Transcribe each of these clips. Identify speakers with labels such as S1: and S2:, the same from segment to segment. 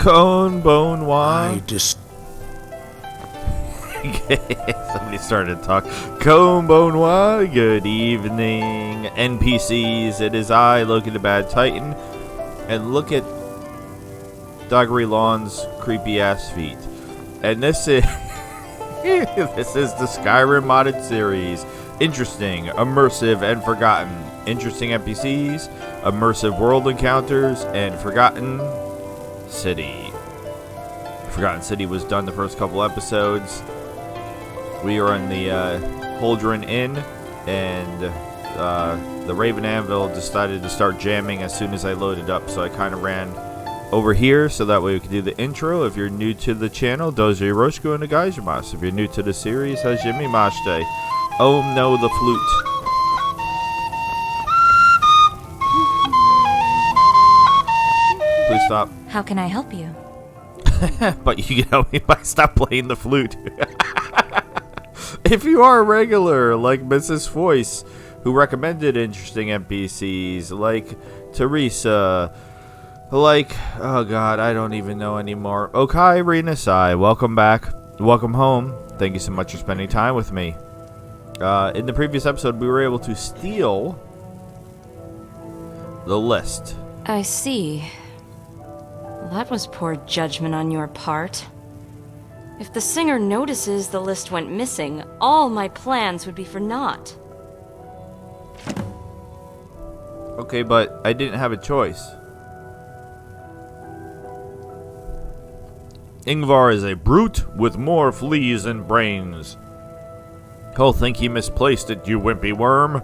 S1: Cone Bone
S2: I
S1: Wine. Somebody started to talk. Cone Bone Wine. Good evening, NPCs. It is I, Loki the Bad Titan, and look at Doggery Lawn's creepy ass feet. And this is this is the Skyrim modded series. Interesting, immersive, and forgotten. Interesting NPCs, immersive world encounters, and forgotten city. Forgotten City was done the first couple episodes. We are in the Holdren Inn, and the Raven of Anvil decided to start jamming as soon as I loaded up, so I kind of ran over here so that way we could do the intro. If you're new to the channel, Doji Roshku and the Gaijamas. If you're new to the series, Hajimi Mashte. Oh no, the flute. Please stop.
S3: How can I help you?
S1: But you can help me by stop playing the flute. If you are a regular, like Mrs. Voice, who recommended interesting NPCs, like Teresa, like, oh god, I don't even know anymore. Okai Renasai, welcome back. Welcome home. Thank you so much for spending time with me. In the previous episode, we were able to steal the list.
S3: I see. That was poor judgment on your part. If the singer notices the list went missing, all my plans would be for naught.
S1: Okay, but I didn't have a choice. Ingvar is a brute with more fleas than brains. He'll think he misplaced it, you wimpy worm.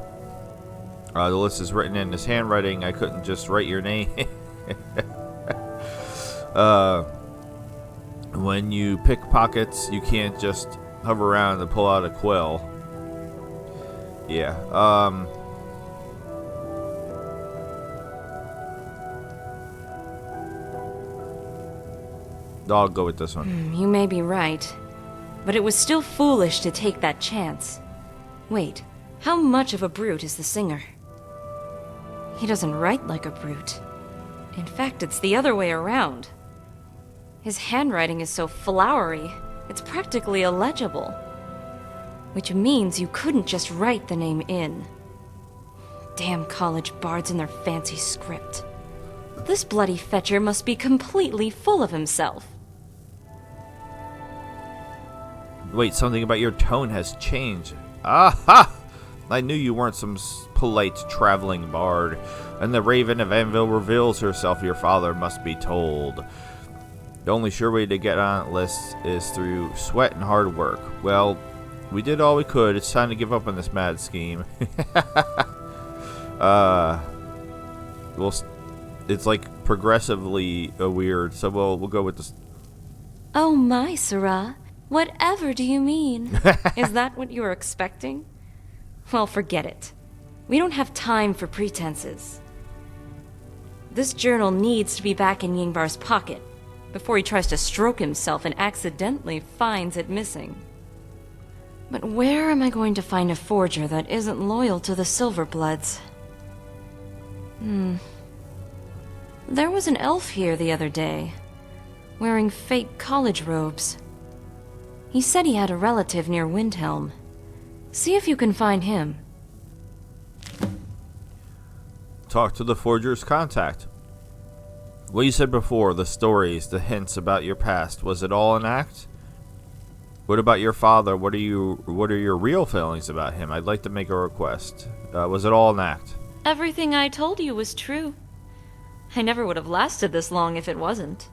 S1: The list is written in his handwriting. I couldn't just write your name. When you pick pockets, you can't just hover around and pull out a quill. Yeah, I'll go with this one.
S3: You may be right, but it was still foolish to take that chance. Wait, how much of a brute is the singer? He doesn't write like a brute. In fact, it's the other way around. His handwriting is so flowery, it's practically illegible. Which means you couldn't just write the name in. Damn college bards and their fancy script. This bloody fetcher must be completely full of himself.
S1: Wait, something about your tone has changed. Aha! I knew you weren't some polite traveling bard. And the Raven of Anvil reveals herself, your father must be told. The only sure way to get on lists is through sweat and hard work. Well, we did all we could. It's time to give up on this mad scheme. Well, it's like progressively weird, so we'll go with this.
S3: Oh my, Sarah. Whatever do you mean? Is that what you were expecting? Well, forget it. We don't have time for pretenses. This journal needs to be back in Yingvar's pocket before he tries to stroke himself and accidentally finds it missing. But where am I going to find a forger that isn't loyal to the Silverbloods? There was an elf here the other day, wearing fake college robes. He said he had a relative near Windhelm. See if you can find him.
S1: Talk to the forger's contact. What you said before, the stories, the hints about your past, was it all an act? What about your father? What are your real feelings about him? I'd like to make a request. Was it all an act?
S3: Everything I told you was true. I never would have lasted this long if it wasn't.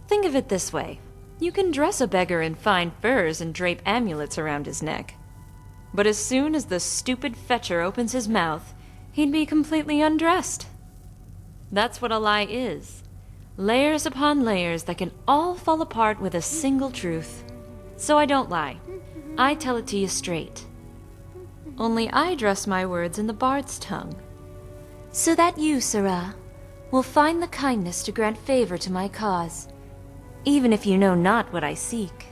S3: Think of it this way. You can dress a beggar in fine furs and drape amulets around his neck. But as soon as the stupid fetcher opens his mouth, he'd be completely undressed. That's what a lie is. Layers upon layers that can all fall apart with a single truth. So I don't lie. I tell it to you straight. Only I dress my words in the bard's tongue. So that you, Sarah, will find the kindness to grant favor to my cause, even if you know not what I seek.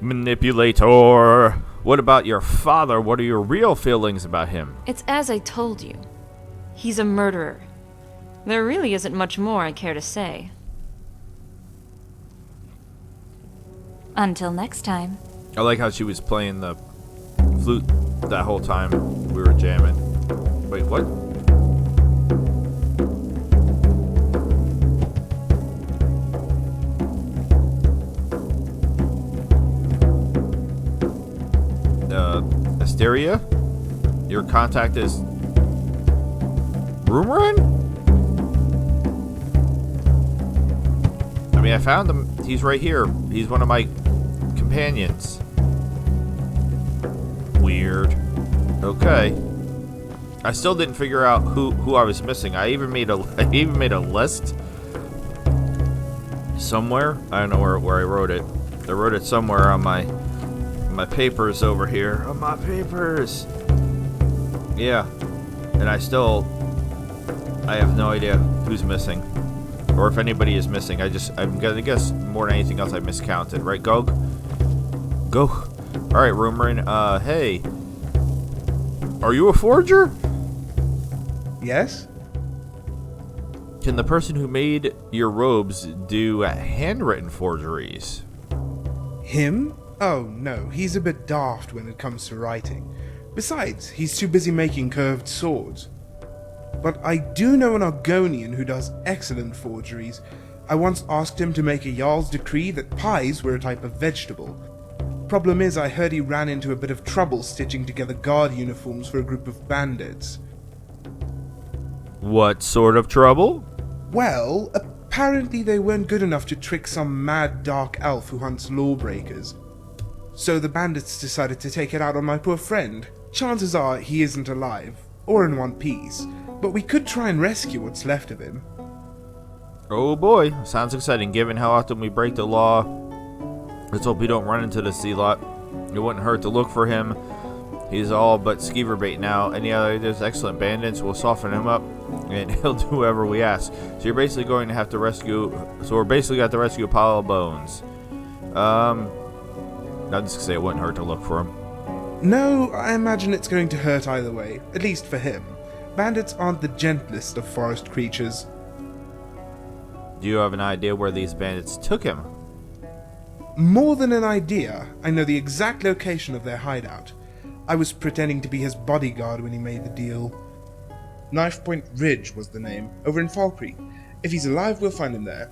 S1: Manipulator! What about your father? What are your real feelings about him?
S3: It's as I told you. He's a murderer. There really isn't much more I care to say. Until next time.
S1: I like how she was playing the flute that whole time we were jamming. Wait, what? Asteria? Your contact is Rumorin? I mean, I found him. He's right here. He's one of my companions. Weird. Okay. I still didn't figure out who I was missing. I even made a list somewhere. I don't know where I wrote it. I wrote it somewhere on my papers over here. On my papers. Yeah. And I have no idea who's missing. Or if anybody is missing. I'm gonna guess more than anything else I miscounted. Right, Gog? Go. Alright, Rumorin. Hey. Are you a forger?
S2: Yes?
S1: Can the person who made your robes do handwritten forgeries?
S2: Him? Oh, no. He's a bit daft when it comes to writing. Besides, he's too busy making curved swords. But I do know an Argonian who does excellent forgeries. I once asked him to make a Jarl's decree that pies were a type of vegetable. Problem is, I heard he ran into a bit of trouble stitching together guard uniforms for a group of bandits.
S1: What sort of trouble?
S2: Well, apparently they weren't good enough to trick some mad dark elf who hunts lawbreakers. So the bandits decided to take it out on my poor friend. Chances are he isn't alive, or in one piece, but we could try and rescue what's left of him.
S1: Oh boy, sounds exciting given how often we break the law. Let's hope we don't run into the sea lot. It wouldn't hurt to look for him. He's all but skeever bait now. Any other there's excellent bandits, we'll soften him up and he'll do whatever we ask. So you're basically going to have to rescue, so we're basically got to rescue a pile of bones. I'm just gonna say it wouldn't hurt to look for him.
S2: No, I imagine it's going to hurt either way, at least for him. Bandits aren't the gentlest of forest creatures.
S1: Do you have an idea where these bandits took him?
S2: More than an idea, I know the exact location of their hideout. I was pretending to be his bodyguard when he made the deal. Knife Point Ridge was the name, over in Fall Creek. If he's alive, we'll find him there.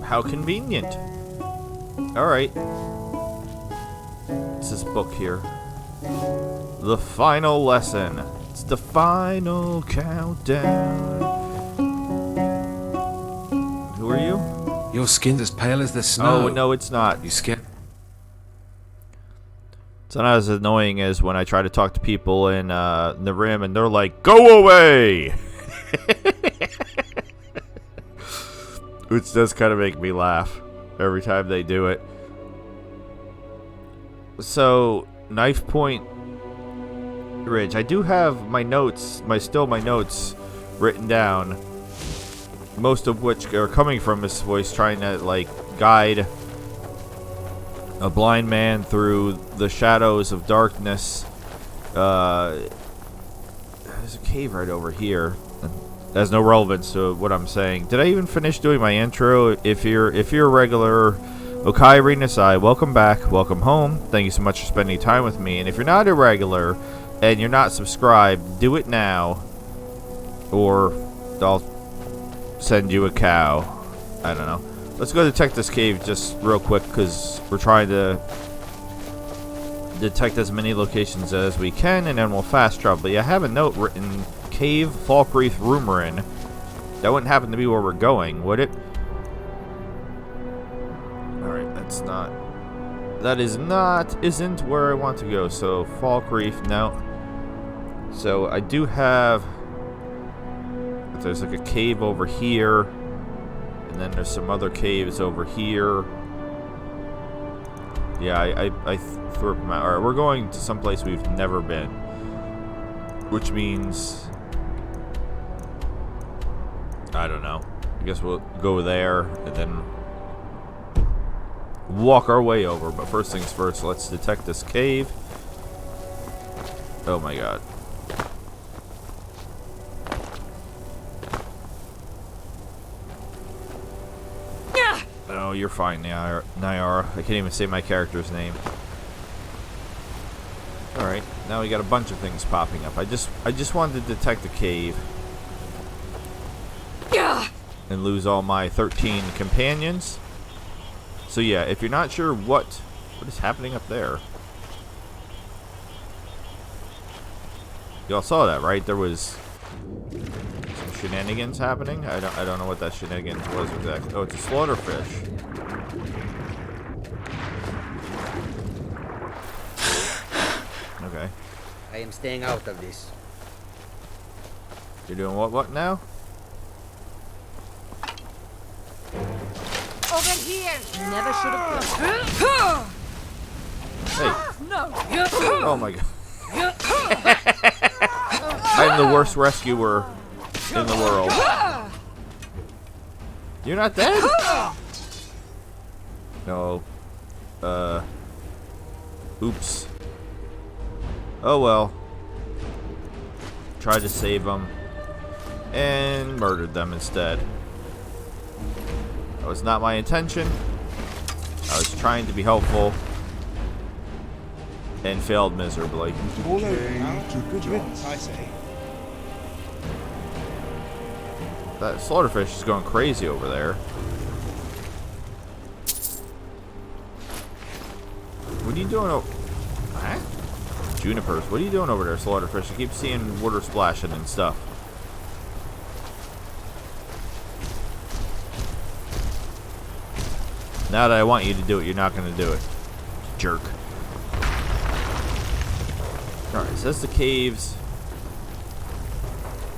S1: How convenient. Alright. It's this book here. The final lesson. It's the final countdown. Who are you?
S4: Your skin's as pale as the snow.
S1: Oh, no, it's not.
S4: You scared?
S1: It's not as annoying as when I try to talk to people in the rim and they're like, "Go away!" Which does kind of make me laugh every time they do it. So, Knife Point Ridge. I do have my notes, my notes written down. Most of which are coming from his voice trying to, like, guide a blind man through the shadows of darkness. There's a cave right over here. That has no relevance to what I'm saying. Did I even finish doing my intro? If you're a regular Okai Renasai, welcome back, welcome home. Thank you so much for spending time with me. And if you're not a regular and you're not subscribed, do it now, or I'll send you a cow. I don't know. Let's go detect this cave just real quick because we're trying to detect as many locations as we can, and then we'll fast travel. But yeah, I have a note written: Cave Falkreath Rumorin. That wouldn't happen to be where we're going, would it? Alright, that's not. That isn't where I want to go. So, Falkreath, no. So, I do have. There's like a cave over here. And then there's some other caves over here. Yeah, I threw up my. Alright, we're going to some place we've never been. Which means. I don't know. I guess we'll go there and then walk our way over. But first things first, let's detect this cave. Oh my god. No, you're fine, Nayara. I can't even say my character's name. Alright, now we got a bunch of things popping up. I just wanted to detect the cave. And lose all my 13 companions. So yeah, if you're not sure what is happening up there. Y'all saw that, right? There was some shenanigans happening. I don't know what that shenanigans was exactly. Oh, it's a slaughterfish. Okay.
S5: I am staying out of this.
S1: You're doing what now?
S6: Over here! Never should have come.
S1: Hey.
S6: No!
S1: Oh my god. I'm the worst rescuer in the world. You're not dead? No. Oops. Oh well. Tried to save them and murdered them instead. That was not my intention. I was trying to be helpful and failed miserably.
S2: All over now. Good riddance, I say.
S1: That slaughterfish is going crazy over there. What are you doing over... Huh? Junipers, what are you doing over there, slaughterfish? I keep seeing water splashing and stuff. Now that I want you to do it, you're not going to do it. Jerk. Alright, so that's the caves.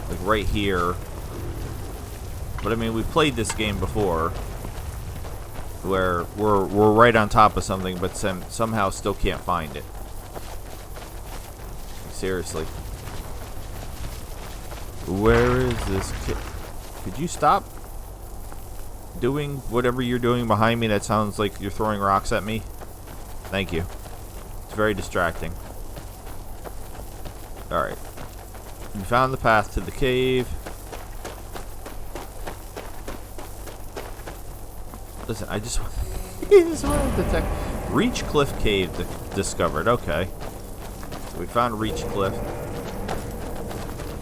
S1: Like right here. But I mean, we've played this game before. Where we're right on top of something, but somehow still can't find it. Seriously. Where is this kid? Could you stop doing whatever you're doing behind me? That sounds like you're throwing rocks at me. Thank you. It's very distracting. Alright. We found the path to the cave. Listen, I just wanted to detect. Reach Cliff Cave discovered. Okay. So we found Reach Cliff.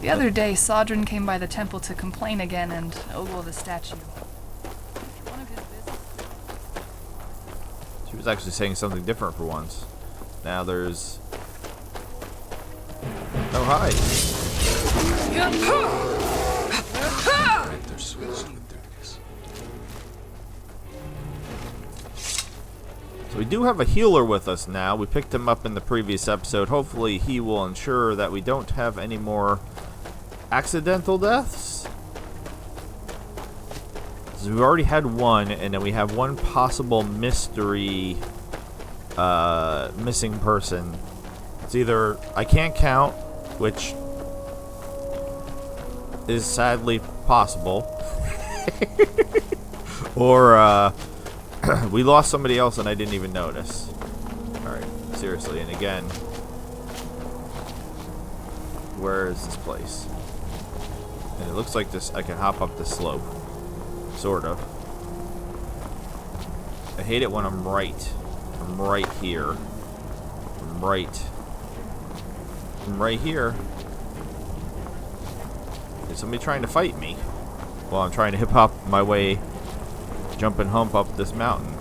S7: The other day, Sodrin came by the temple to complain again, and ogle the statue. One of his business.
S1: She was actually saying something different for once. Now there's... Oh, hi. So we do have a healer with us now. We picked him up in the previous episode. Hopefully he will ensure that we don't have any more accidental deaths. So we've already had one, and then we have one possible mystery missing person. It's either I can't count, which is sadly possible, or we lost somebody else and I didn't even notice. Alright, seriously, and again, where is this place? And it looks like this, I can hop up this slope. Sort of. I hate it when I'm right. I'm right here. I'm right here. Is somebody trying to fight me while I'm trying to hip hop my way, jump and hump up this mountain?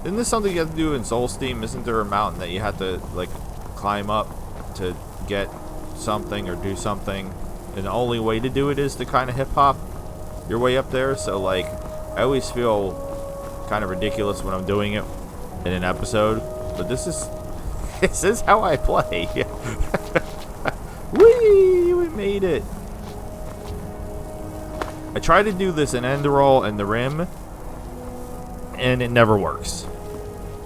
S1: Isn't this something you have to do in Soul Steam? Isn't there a mountain that you have to like climb up to get something or do something? And the only way to do it is to kind of hip hop your way up there. So like, I always feel kind of ridiculous when I'm doing it in an episode. But this is how I play. Whee! We made it. I try to do this in Enderal and the Rim, and it never works.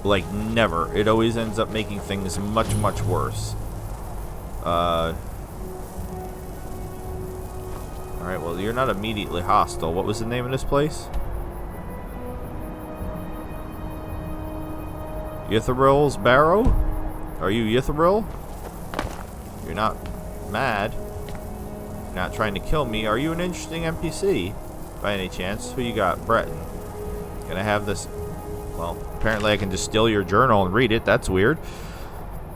S1: Like, never. It always ends up making things much, much worse. Alright, well, you're not immediately hostile. What was the name of this place? Ythryl's Barrow? Are you Ythryl? You're not mad. You're not trying to kill me. Are you an interesting NPC? by any chance? Who you got? Breton. Can I have this? Well, apparently I can just steal your journal and read it. That's weird.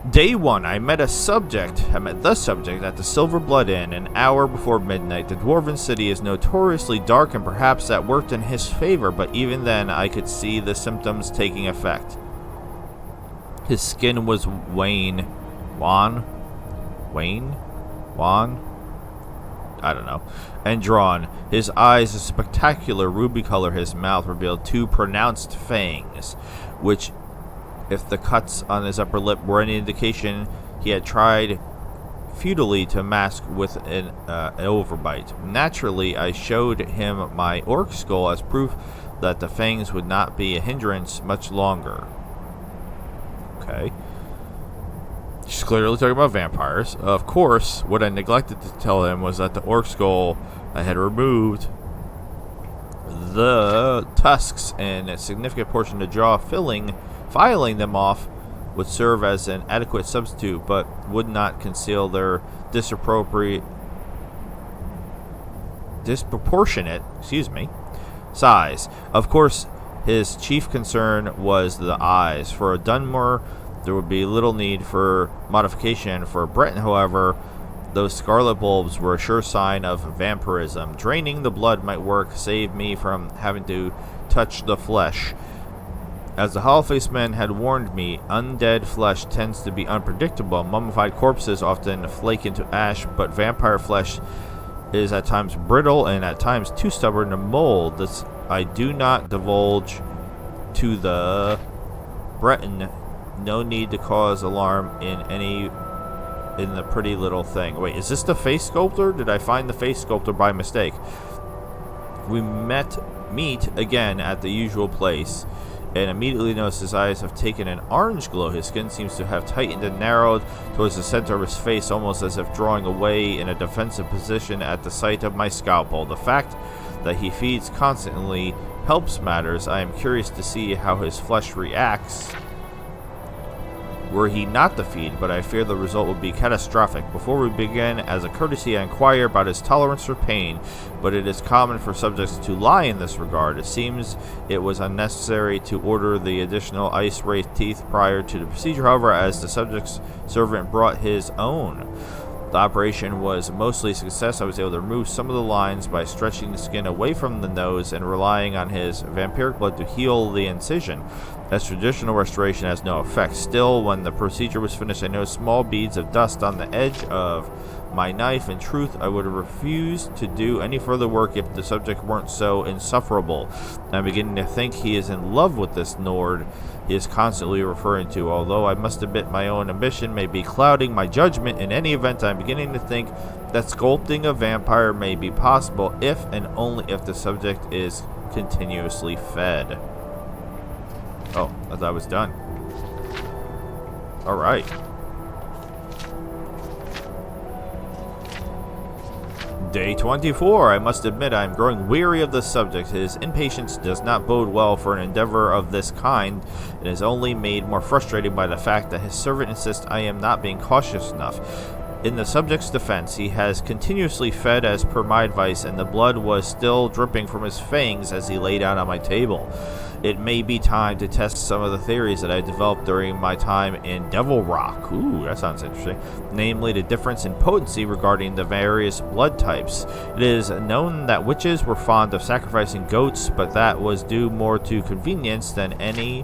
S1: Day 1, I met the subject at the Silver Blood Inn an hour before midnight. The Dwarven city is notoriously dark, and perhaps that worked in his favor, but even then I could see the symptoms taking effect. His skin was wan? I don't know. And drawn. His eyes a spectacular ruby color. His mouth revealed 2 pronounced fangs, which, if the cuts on his upper lip were any indication, he had tried futilely to mask with an overbite. Naturally, I showed him my orc skull as proof that the fangs would not be a hindrance much longer. Okay. She's clearly talking about vampires. Of course, what I neglected to tell him was that the orc skull I had removed the tusks and a significant portion of the jaw, filing them off would serve as an adequate substitute, but would not conceal their disproportionate size. Of course, his chief concern was the eyes. For a Dunmer, there would be little need for modification. For Breton, however, those scarlet bulbs were a sure sign of vampirism. Draining the blood might work, save me from having to touch the flesh. As the Hollow-Faced Men had warned me, undead flesh tends to be unpredictable. Mummified corpses often flake into ash, but vampire flesh is at times brittle and at times too stubborn to mold. This I do not divulge to the Breton. No need to cause alarm in the pretty little thing. Wait, is this the face sculptor? Did I find the face sculptor by mistake? We meet again at the usual place, and immediately notice his eyes have taken an orange glow. His skin seems to have tightened and narrowed towards the center of his face, almost as if drawing away in a defensive position at the sight of my scalpel. The fact that he feeds constantly helps matters. I am curious to see how his flesh reacts were he not to feed, but I fear the result would be catastrophic. Before we begin, as a courtesy, I inquire about his tolerance for pain, but it is common for subjects to lie in this regard. It seems it was unnecessary to order the additional ice-wraith teeth prior to the procedure, however, as the subject's servant brought his own. The operation was mostly a success. I was able to remove some of the lines by stretching the skin away from the nose and relying on his vampiric blood to heal the incision, as traditional restoration has no effect. Still, when the procedure was finished, I noticed small beads of dust on the edge of my knife. In truth, I would have refused to do any further work if the subject weren't so insufferable. I'm beginning to think he is in love with this Nord he is constantly referring to. Although I must admit my own ambition may be clouding my judgment, in any event, I'm beginning to think that sculpting a vampire may be possible if and only if the subject is continuously fed. Oh, I thought I was done. Alright. Day 24. I must admit I am growing weary of this subject. His impatience does not bode well for an endeavor of this kind, and is only made more frustrating by the fact that his servant insists I am not being cautious enough. In the subject's defense, he has continuously fed as per my advice, and the blood was still dripping from his fangs as he lay down on my table. It may be time to test some of the theories that I developed during my time in Devil Rock. Ooh, that sounds interesting. Namely, the difference in potency regarding the various blood types. It is known that witches were fond of sacrificing goats, but that was due more to convenience than any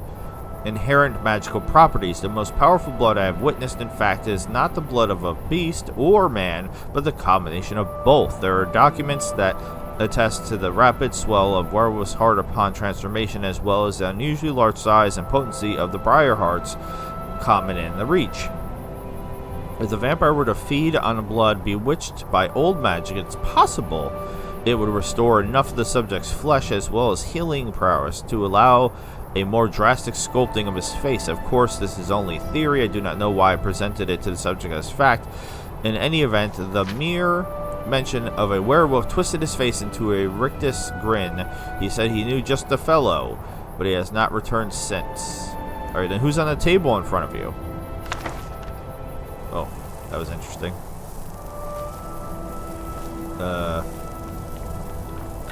S1: inherent magical properties. The most powerful blood I have witnessed, in fact, is not the blood of a beast or man, but the combination of both. There are documents that attest to the rapid swell of werewolf's heart upon transformation, as well as the unusually large size and potency of the briar hearts common in the Reach. If the vampire were to feed on blood bewitched by old magic, it's possible it would restore enough of the subject's flesh as well as healing prowess to allow a more drastic sculpting of his face. Of course, this is only theory. I do not know why I presented it to the subject as fact. In any event, the mere mention of a werewolf twisted his face into a rictus grin. He said he knew just the fellow, but he has not returned since. Alright, then who's on the table in front of you? Oh, that was interesting.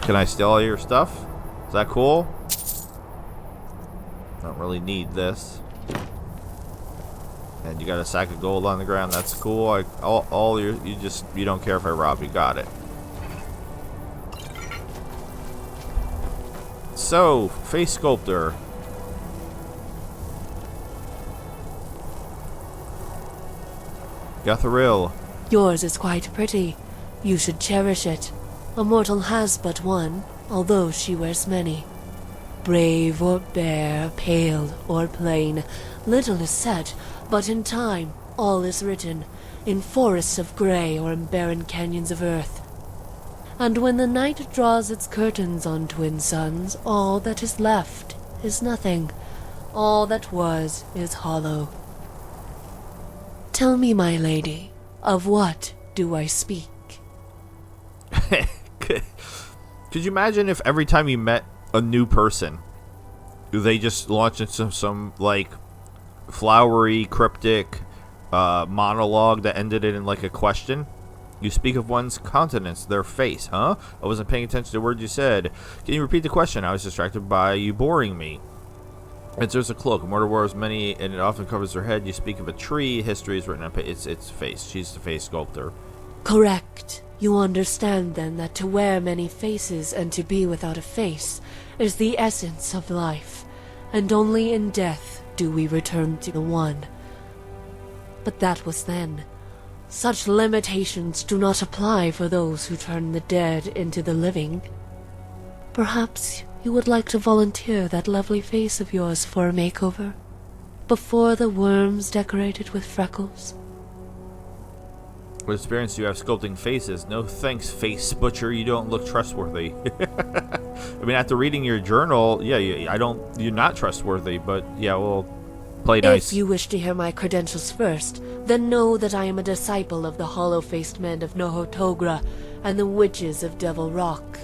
S1: Can I steal all your stuff? Is that cool? Don't really need this. And you got a sack of gold on the ground. That's cool. You don't care if I rob you. Got it. So, face sculptor. Gatharil.
S8: Yours is quite pretty. You should cherish it. A mortal has but one, although she wears many. Brave or bare, pale or plain, little is said, but in time all is written, in forests of grey or in barren canyons of earth. And when the night draws its curtains on twin suns, all that is left is nothing. All that was is hollow. Tell me, my lady, of what do I speak?
S1: Could you imagine if every time you met a new person, they just launched into some like flowery, cryptic monologue that ended it in like a question? You speak of one's countenance, their face, huh? I wasn't paying attention to the words you said. Can you repeat the question? I was distracted by you boring me. There's a cloak. Mortar wears many, and it often covers her head. You speak of a tree. History is written on its face. She's the face sculptor.
S8: Correct. You understand, then, that to wear many faces and to be without a face is the essence of life, and only in death do we return to the one. But that was then. Such limitations do not apply for those who turn the dead into the living. Perhaps you would like to volunteer that lovely face of yours for a makeover, before the worms decorate it with freckles.
S1: What experience do you have sculpting faces? No thanks, face butcher. You don't look trustworthy. I mean, after reading your journal, yeah, you're not trustworthy, but yeah, well, play nice.
S8: If you wish to hear my credentials first, then know that I am a disciple of the hollow-faced men of Nohotogra and the witches of Devil Rock.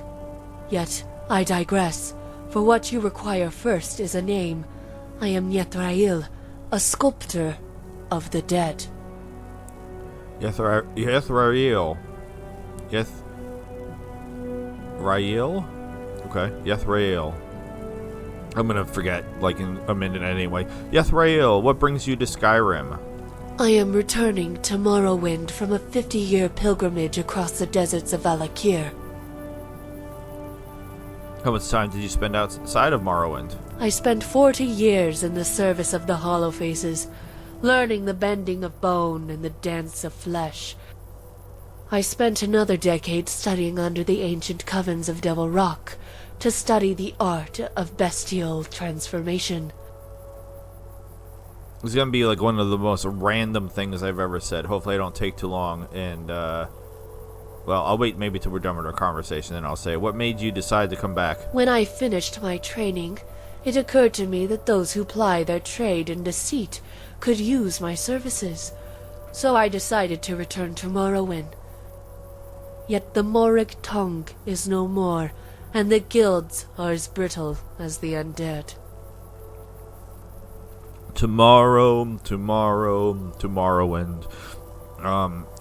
S8: Yet, I digress, for what you require first is a name. I am Yethrail, a sculptor of the dead.
S1: Yethrail. Yethrail? Okay, Yethrail. I'm gonna forget, like, in a minute anyway. Yethrail, what brings you to Skyrim?
S8: I am returning to Morrowind from a 50-year pilgrimage across the deserts of Valakir.
S1: How much time did you spend outside of Morrowind?
S8: I spent 40 years in the service of the Hollow Faces, learning the bending of bone and the dance of flesh. I spent another decade studying under the ancient covens of Devil Rock to study the art of bestial transformation.
S1: It's gonna be like one of the most random things I've ever said. Hopefully I don't take too long, and well, I'll wait maybe till we're done with our conversation, and I'll say, what made you decide to come back?
S8: When I finished my training, it occurred to me that those who ply their trade in deceit could use my services, so I decided to return to Morrowind. Yet the Morrig tongue is no more, and the guilds are as brittle as the undead.
S1: Tomorrowend.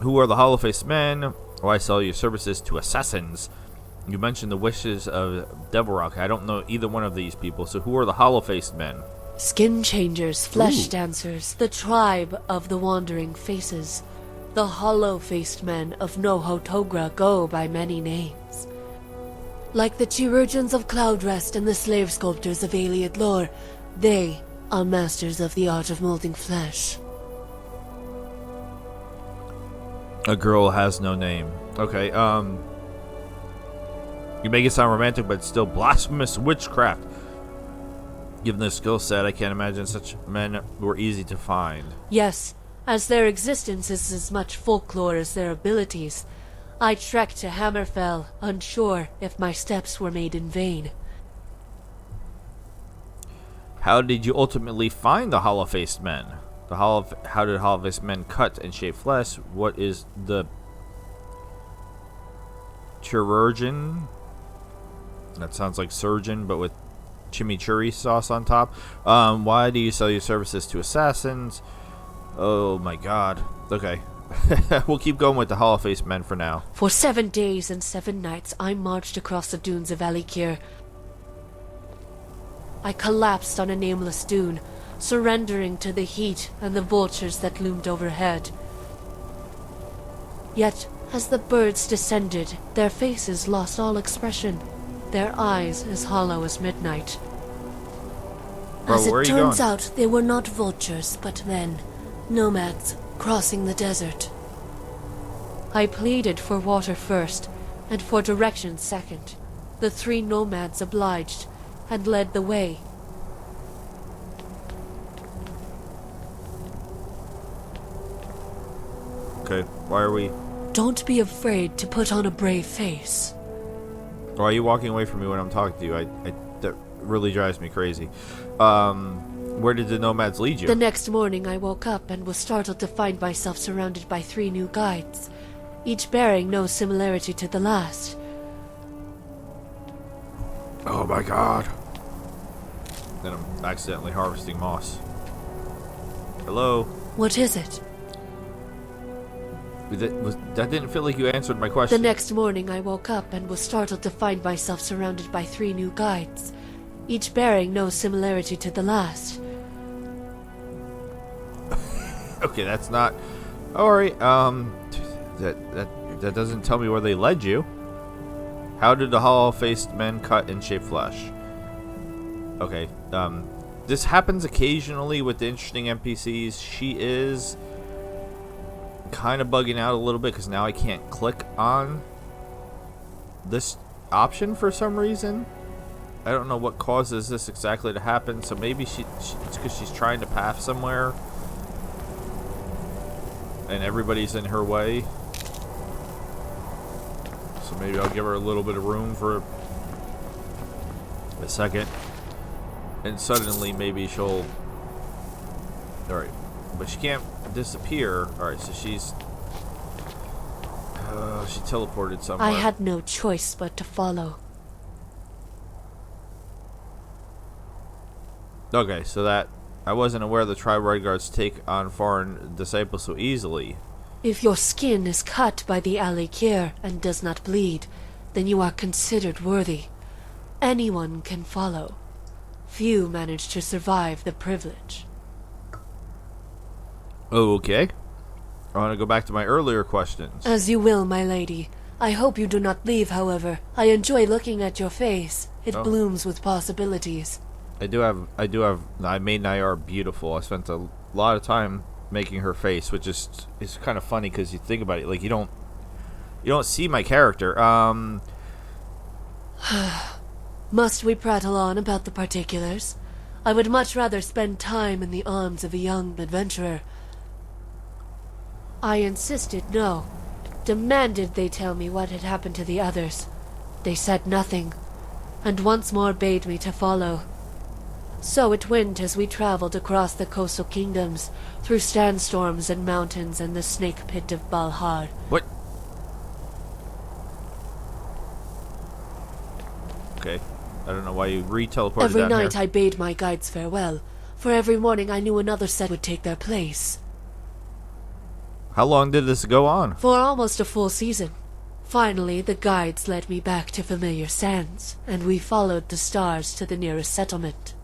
S1: Who are the Hollow-Faced Men? Why sell your services to assassins? You mentioned the wishes of Devil Rock. I don't know either one of these people, so who are the Hollow-Faced Men?
S8: Skin changers, flesh dancers, the tribe of the wandering faces. The hollow-faced men of Nohotogra go by many names. Like the chirurgeons of Cloudrest and the slave sculptors of Aliad lore, they are masters of the art of molding flesh.
S1: A girl has no name. Okay, you make it sound romantic, but it's still blasphemous witchcraft. Given their skill set, I can't imagine such men were easy to find.
S8: Yes, as their existence is as much folklore as their abilities. I trekked to Hammerfell, unsure if my steps were made in vain.
S1: How did you ultimately find the Hollow-Faced Men? How did Hollow-Faced Men cut and shape flesh? What is the chirurgeon? That sounds like surgeon, but with chimichurri sauce on top. Why do you sell your services to assassins? Oh my god. Okay. We'll keep going with the hollow-faced men for now.
S8: For 7 days and 7 nights, I marched across the dunes of Alikir. I collapsed on a nameless dune, surrendering to the heat and the vultures that loomed overhead. Yet, as the birds descended, their faces lost all expression, their eyes as hollow as midnight.
S1: Bro,
S8: As
S1: where are
S8: it
S1: you
S8: turns
S1: going?
S8: out, they were not vultures, but men, nomads, crossing the desert. I pleaded for water first, and for directions second. The 3 nomads obliged, and led the way.
S1: Okay, why are we...
S8: Don't be afraid to put on a brave face.
S1: Why are you walking away from me when I'm talking to you? That really drives me crazy. Where did the nomads lead you?
S8: The next morning I woke up and was startled to find myself surrounded by 3 new guides, each bearing no similarity to the last.
S1: Oh my god. Then I'm accidentally harvesting moss. Hello?
S8: What is it?
S1: That didn't feel like you answered my
S8: The
S1: question.
S8: next morning I woke up and was startled to find myself surrounded by 3 new guides, each bearing no similarity to the last.
S1: Okay, that's not... Alright, that doesn't tell me where they led you. How did the hollow-faced men cut and shape flesh? Okay, this happens occasionally with the interesting NPCs. She is kind of bugging out a little bit because now I can't click on this option for some reason. I don't know what causes this exactly to happen, so maybe it's because she's trying to path somewhere and everybody's in her way. So maybe I'll give her a little bit of room for a second. And suddenly maybe she'll... Alright. But she can't disappear. Alright, so she's... she teleported somewhere.
S8: I had no choice but to follow.
S1: Okay, so that... I wasn't aware the Tri-Ride Guards take on foreign disciples so easily.
S8: If your skin is cut by the Alikir and does not bleed, then you are considered worthy. Anyone can follow. Few manage to survive the privilege.
S1: Okay. I want to go back to my earlier questions.
S8: As you will, my lady. I hope you do not leave, however. I enjoy looking at your face. It blooms with possibilities.
S1: I made Nayara beautiful. I spent a lot of time making her face, which is kind of funny because you think about it, like you don't see my character.
S8: Must we prattle on about the particulars? I would much rather spend time in the arms of a young adventurer. I insisted no, demanded they tell me what had happened to the others. They said nothing, and once more bade me to follow. So it went as we traveled across the coastal kingdoms, through sandstorms and mountains and the snake pit of Balhar.
S1: What? Okay. I don't know why you re-teleported
S8: Every
S1: down
S8: night
S1: here.
S8: I bade my guides farewell, for every morning I knew another set would take their place.
S1: How long did this go on?
S8: For almost a full season. Finally, the guides led me back to familiar sands, and we followed the stars to the nearest settlement.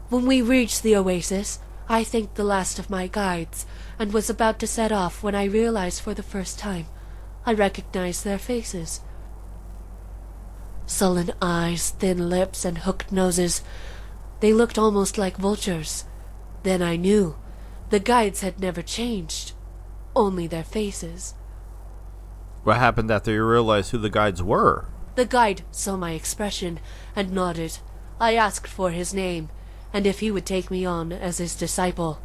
S8: When we reached the oasis, I thanked the last of my guides, and was about to set off when I realized for the first time I recognized their faces. Sullen eyes, thin lips, and hooked noses. They looked almost like vultures. Then I knew. The guides had never changed. Only their faces.
S1: What happened after you realized who the guides were?
S8: The guide saw my expression and nodded. I asked for his name, and if he would take me on as his disciple.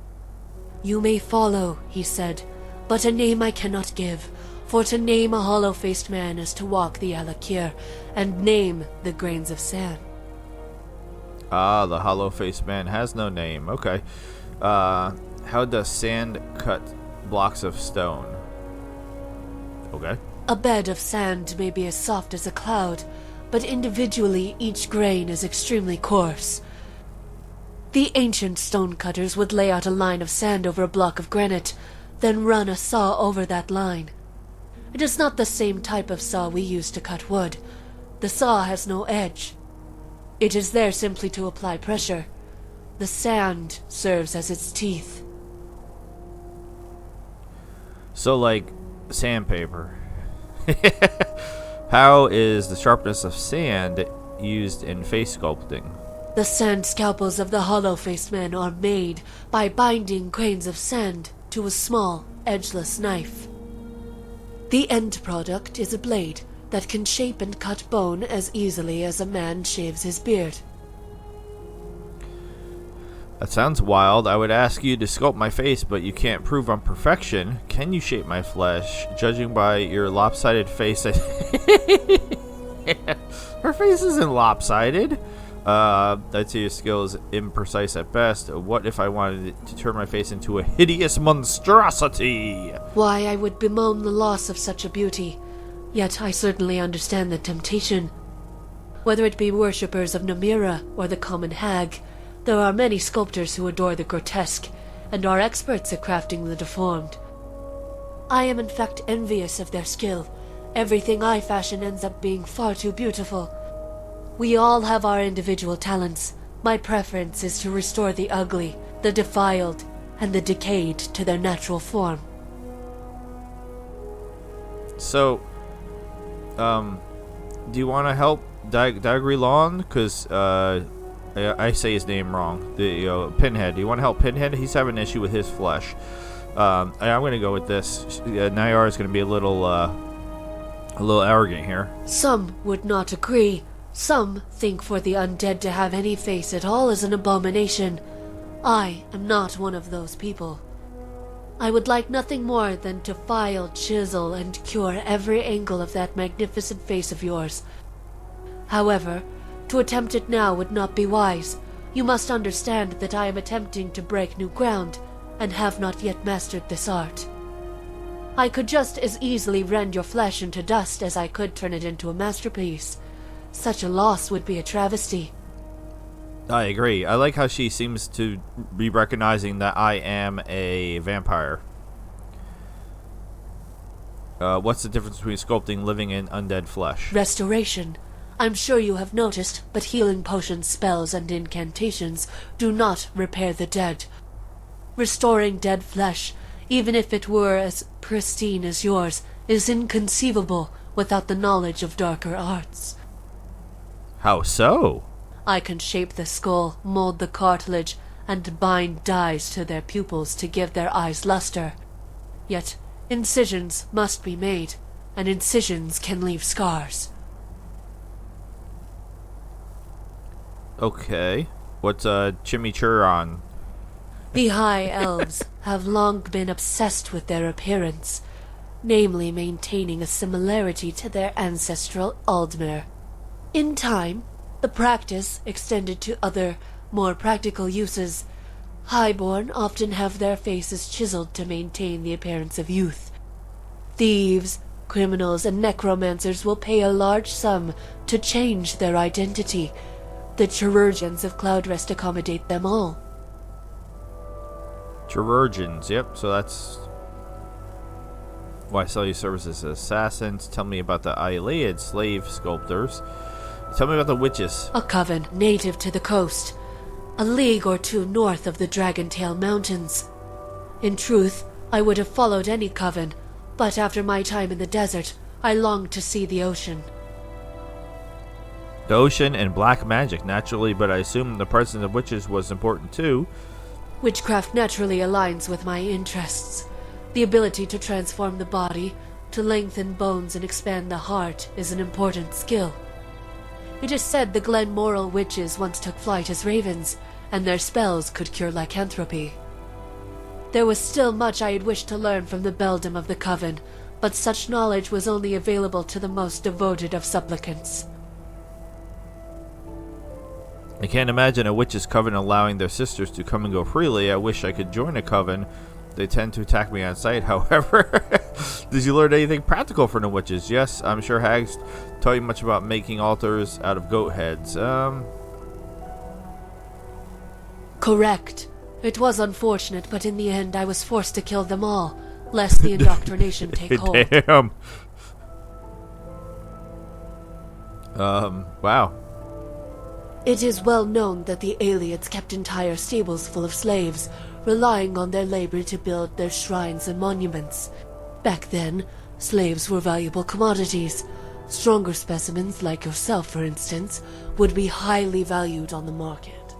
S8: You may follow, he said, but a name I cannot give, for to name a hollow-faced man is to walk the Alikir, and name the grains of sand.
S1: Ah, the hollow-faced man has no name. Okay. How does sand cut blocks of stone? Okay.
S8: A bed of sand may be as soft as a cloud, but individually each grain is extremely coarse. The ancient stonecutters would lay out a line of sand over a block of granite, then run a saw over that line. It is not the same type of saw we use to cut wood. The saw has no edge. It is there simply to apply pressure. The sand serves as its teeth.
S1: So, like sandpaper. How is the sharpness of sand used in face sculpting?
S8: The sand scalpels of the hollow-faced men are made by binding grains of sand to a small, edgeless knife. The end product is a blade that can shape and cut bone as easily as a man shaves his beard.
S1: That sounds wild. I would ask you to sculpt my face, but you can't prove I'm perfection. Can you shape my flesh? Judging by your lopsided face, her face isn't lopsided. I'd say your skill is imprecise at best. What if I wanted to turn my face into a hideous monstrosity?
S8: Why, I would bemoan the loss of such a beauty. Yet I certainly understand the temptation. Whether it be worshippers of Nayara or the common hag, there are many sculptors who adore the grotesque and are experts at crafting the deformed. I am in fact envious of their skill. Everything I fashion ends up being far too beautiful. We all have our individual talents. My preference is to restore the ugly, the defiled, and the decayed to their natural form.
S1: So, do you want to help Dagrilon? Because, I say his name wrong. Pinhead. Do you want to help Pinhead? He's having an issue with his flesh. I'm going to go with this. Nayara is going to be a little arrogant here.
S8: Some would not agree. Some think for the undead to have any face at all is an abomination. I am not one of those people. I would like nothing more than to file, chisel, and cure every angle of that magnificent face of yours. However, to attempt it now would not be wise. You must understand that I am attempting to break new ground, and have not yet mastered this art. I could just as easily rend your flesh into dust as I could turn it into a masterpiece. Such a loss would be a travesty.
S1: I agree. I like how she seems to be recognizing that I am a vampire. What's the difference between sculpting living and undead flesh?
S8: Restoration. I'm sure you have noticed, but healing potions, spells, and incantations do not repair the dead. Restoring dead flesh, even if it were as pristine as yours, is inconceivable without the knowledge of darker arts.
S1: How so?
S8: I can shape the skull, mold the cartilage, and bind dyes to their pupils to give their eyes luster. Yet, incisions must be made, and incisions can leave scars.
S1: Okay. What's chimichurri?
S8: The High Elves have long been obsessed with their appearance, namely maintaining a similarity to their ancestral Aldmer. In time, the practice extended to other, more practical uses. Highborn often have their faces chiseled to maintain the appearance of youth. Thieves, criminals, and necromancers will pay a large sum to change their identity. The chirurgeons of Cloudrest accommodate them all.
S1: Chirurgeons, yep, so that's why I sell you services as assassins. Tell me about the Iliad slave sculptors. Tell me about the witches.
S8: A coven native to the coast, a league or two north of the Dragontail Mountains. In truth, I would have followed any coven, but after my time in the desert, I longed to see the ocean.
S1: The ocean and black magic, naturally, but I assume the presence of witches was important too.
S8: Witchcraft naturally aligns with my interests. The ability to transform the body, to lengthen bones and expand the heart is an important skill. It is said the Glenmoral witches once took flight as ravens, and their spells could cure lycanthropy. There was still much I had wished to learn from the beldam of the coven, but such knowledge was only available to the most devoted of supplicants.
S1: I can't imagine a witch's coven allowing their sisters to come and go freely. I wish I could join a coven. They tend to attack me on sight, however. Did you learn anything practical from the witches? Yes, I'm sure hags taught you much about making altars out of goat heads.
S8: Correct. It was unfortunate, but in the end I was forced to kill them all. lest the indoctrination take hold.
S1: Damn. Wow.
S8: It is well known that the aliens kept entire stables full of slaves, relying on their labor to build their shrines and monuments. Back then, slaves were valuable commodities. Stronger specimens, like yourself for instance, would be highly valued on the market.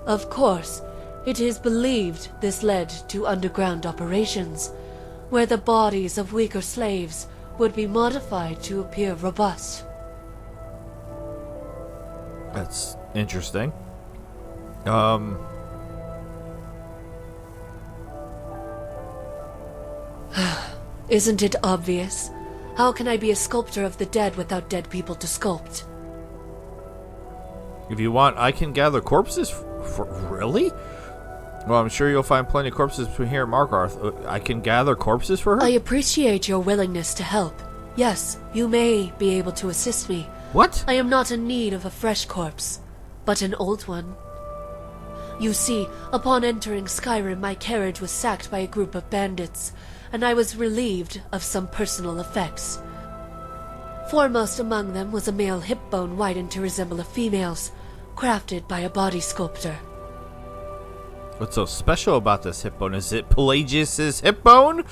S8: Of course, it is believed this led to underground operations, where the bodies of weaker slaves would be modified to appear robust.
S1: That's interesting.
S8: Isn't it obvious? How can I be a sculptor of the dead without dead people to sculpt?
S1: If you want, I can gather corpses for really? Well, I'm sure you'll find plenty of corpses between here and Markarth. I can gather corpses for her?
S8: I appreciate your willingness to help. Yes, you may be able to assist me.
S1: What?
S8: I am not in need of a fresh corpse, but an old one. You see, upon entering Skyrim, my carriage was sacked by a group of bandits, and I was relieved of some personal effects. Foremost among them was a male hip bone widened to resemble a female's, crafted by a body sculptor.
S1: What's so special about this hip bone? Is it Pelagius's hip bone?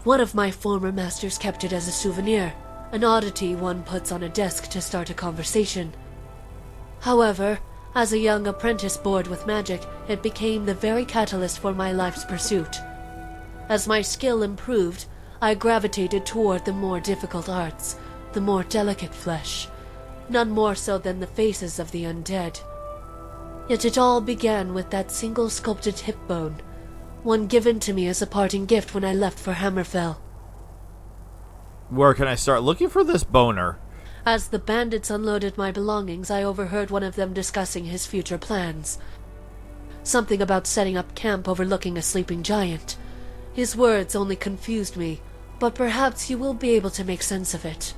S8: One of my former masters kept it as a souvenir, an oddity one puts on a desk to start a conversation. However, as a young apprentice bored with magic, it became the very catalyst for my life's pursuit. As my skill improved, I gravitated toward the more difficult arts, the more delicate flesh, none more so than the faces of the undead. Yet it all began with that single sculpted hip bone, one given to me as a parting gift when I left for Hammerfell.
S1: Where can I start looking for this boner?
S8: As the bandits unloaded my belongings, I overheard one of them discussing his future plans. Something about setting up camp overlooking a sleeping giant. His words only confused me, but perhaps you will be able to make sense of it.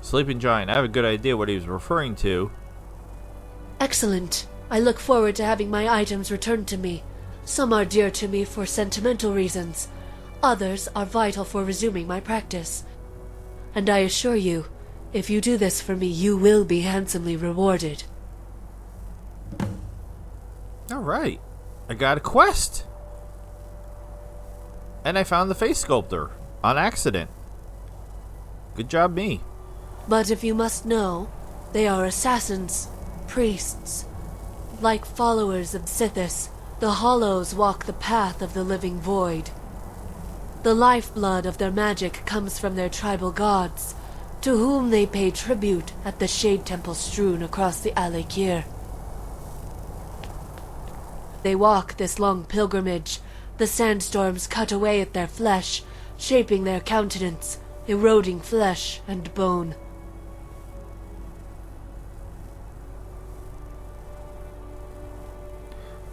S1: Sleeping giant. I have a good idea what he was referring to.
S8: Excellent. I look forward to having my items returned to me. Some are dear to me for sentimental reasons. Others are vital for resuming my practice. And I assure you, if you do this for me, you will be handsomely rewarded.
S1: Alright. I got a quest. And I found the face sculptor. On accident. Good job, me.
S8: But if you must know, they are assassins, priests. Like followers of Sithis, the Hollows walk the path of the living void. The lifeblood of their magic comes from their tribal gods, to whom they pay tribute at the Shade Temple strewn across the Alekir. They walk this long pilgrimage. The sandstorms cut away at their flesh, shaping their countenance, eroding flesh and bone.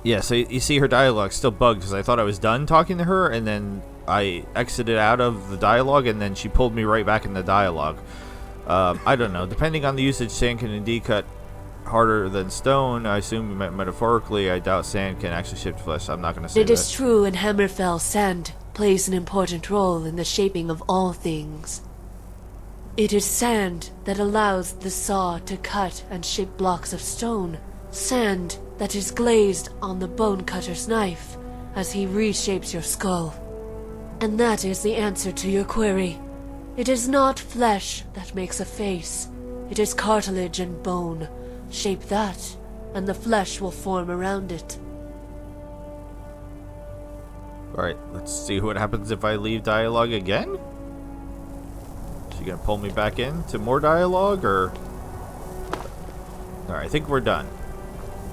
S1: Yeah, so you see her dialogue still bugged because I thought I was done talking to her, and then I exited out of the dialogue, and then she pulled me right back in the dialogue. I don't know. Depending on the usage, sand can indeed cut harder than stone. I assume metaphorically. I doubt sand can actually shift flesh. I'm not going to say that.
S8: It is true in Hammerfell, sand plays an important role in the shaping of all things. It is sand that allows the saw to cut and shape blocks of stone. Sand that is glazed on the bone cutter's knife as he reshapes your skull. And that is the answer to your query. It is not flesh that makes a face. It is cartilage and bone. Shape that, and the flesh will form around it.
S1: Alright, let's see what happens if I leave dialogue again? Is she gonna pull me back in to more dialogue, or... Alright, I think we're done.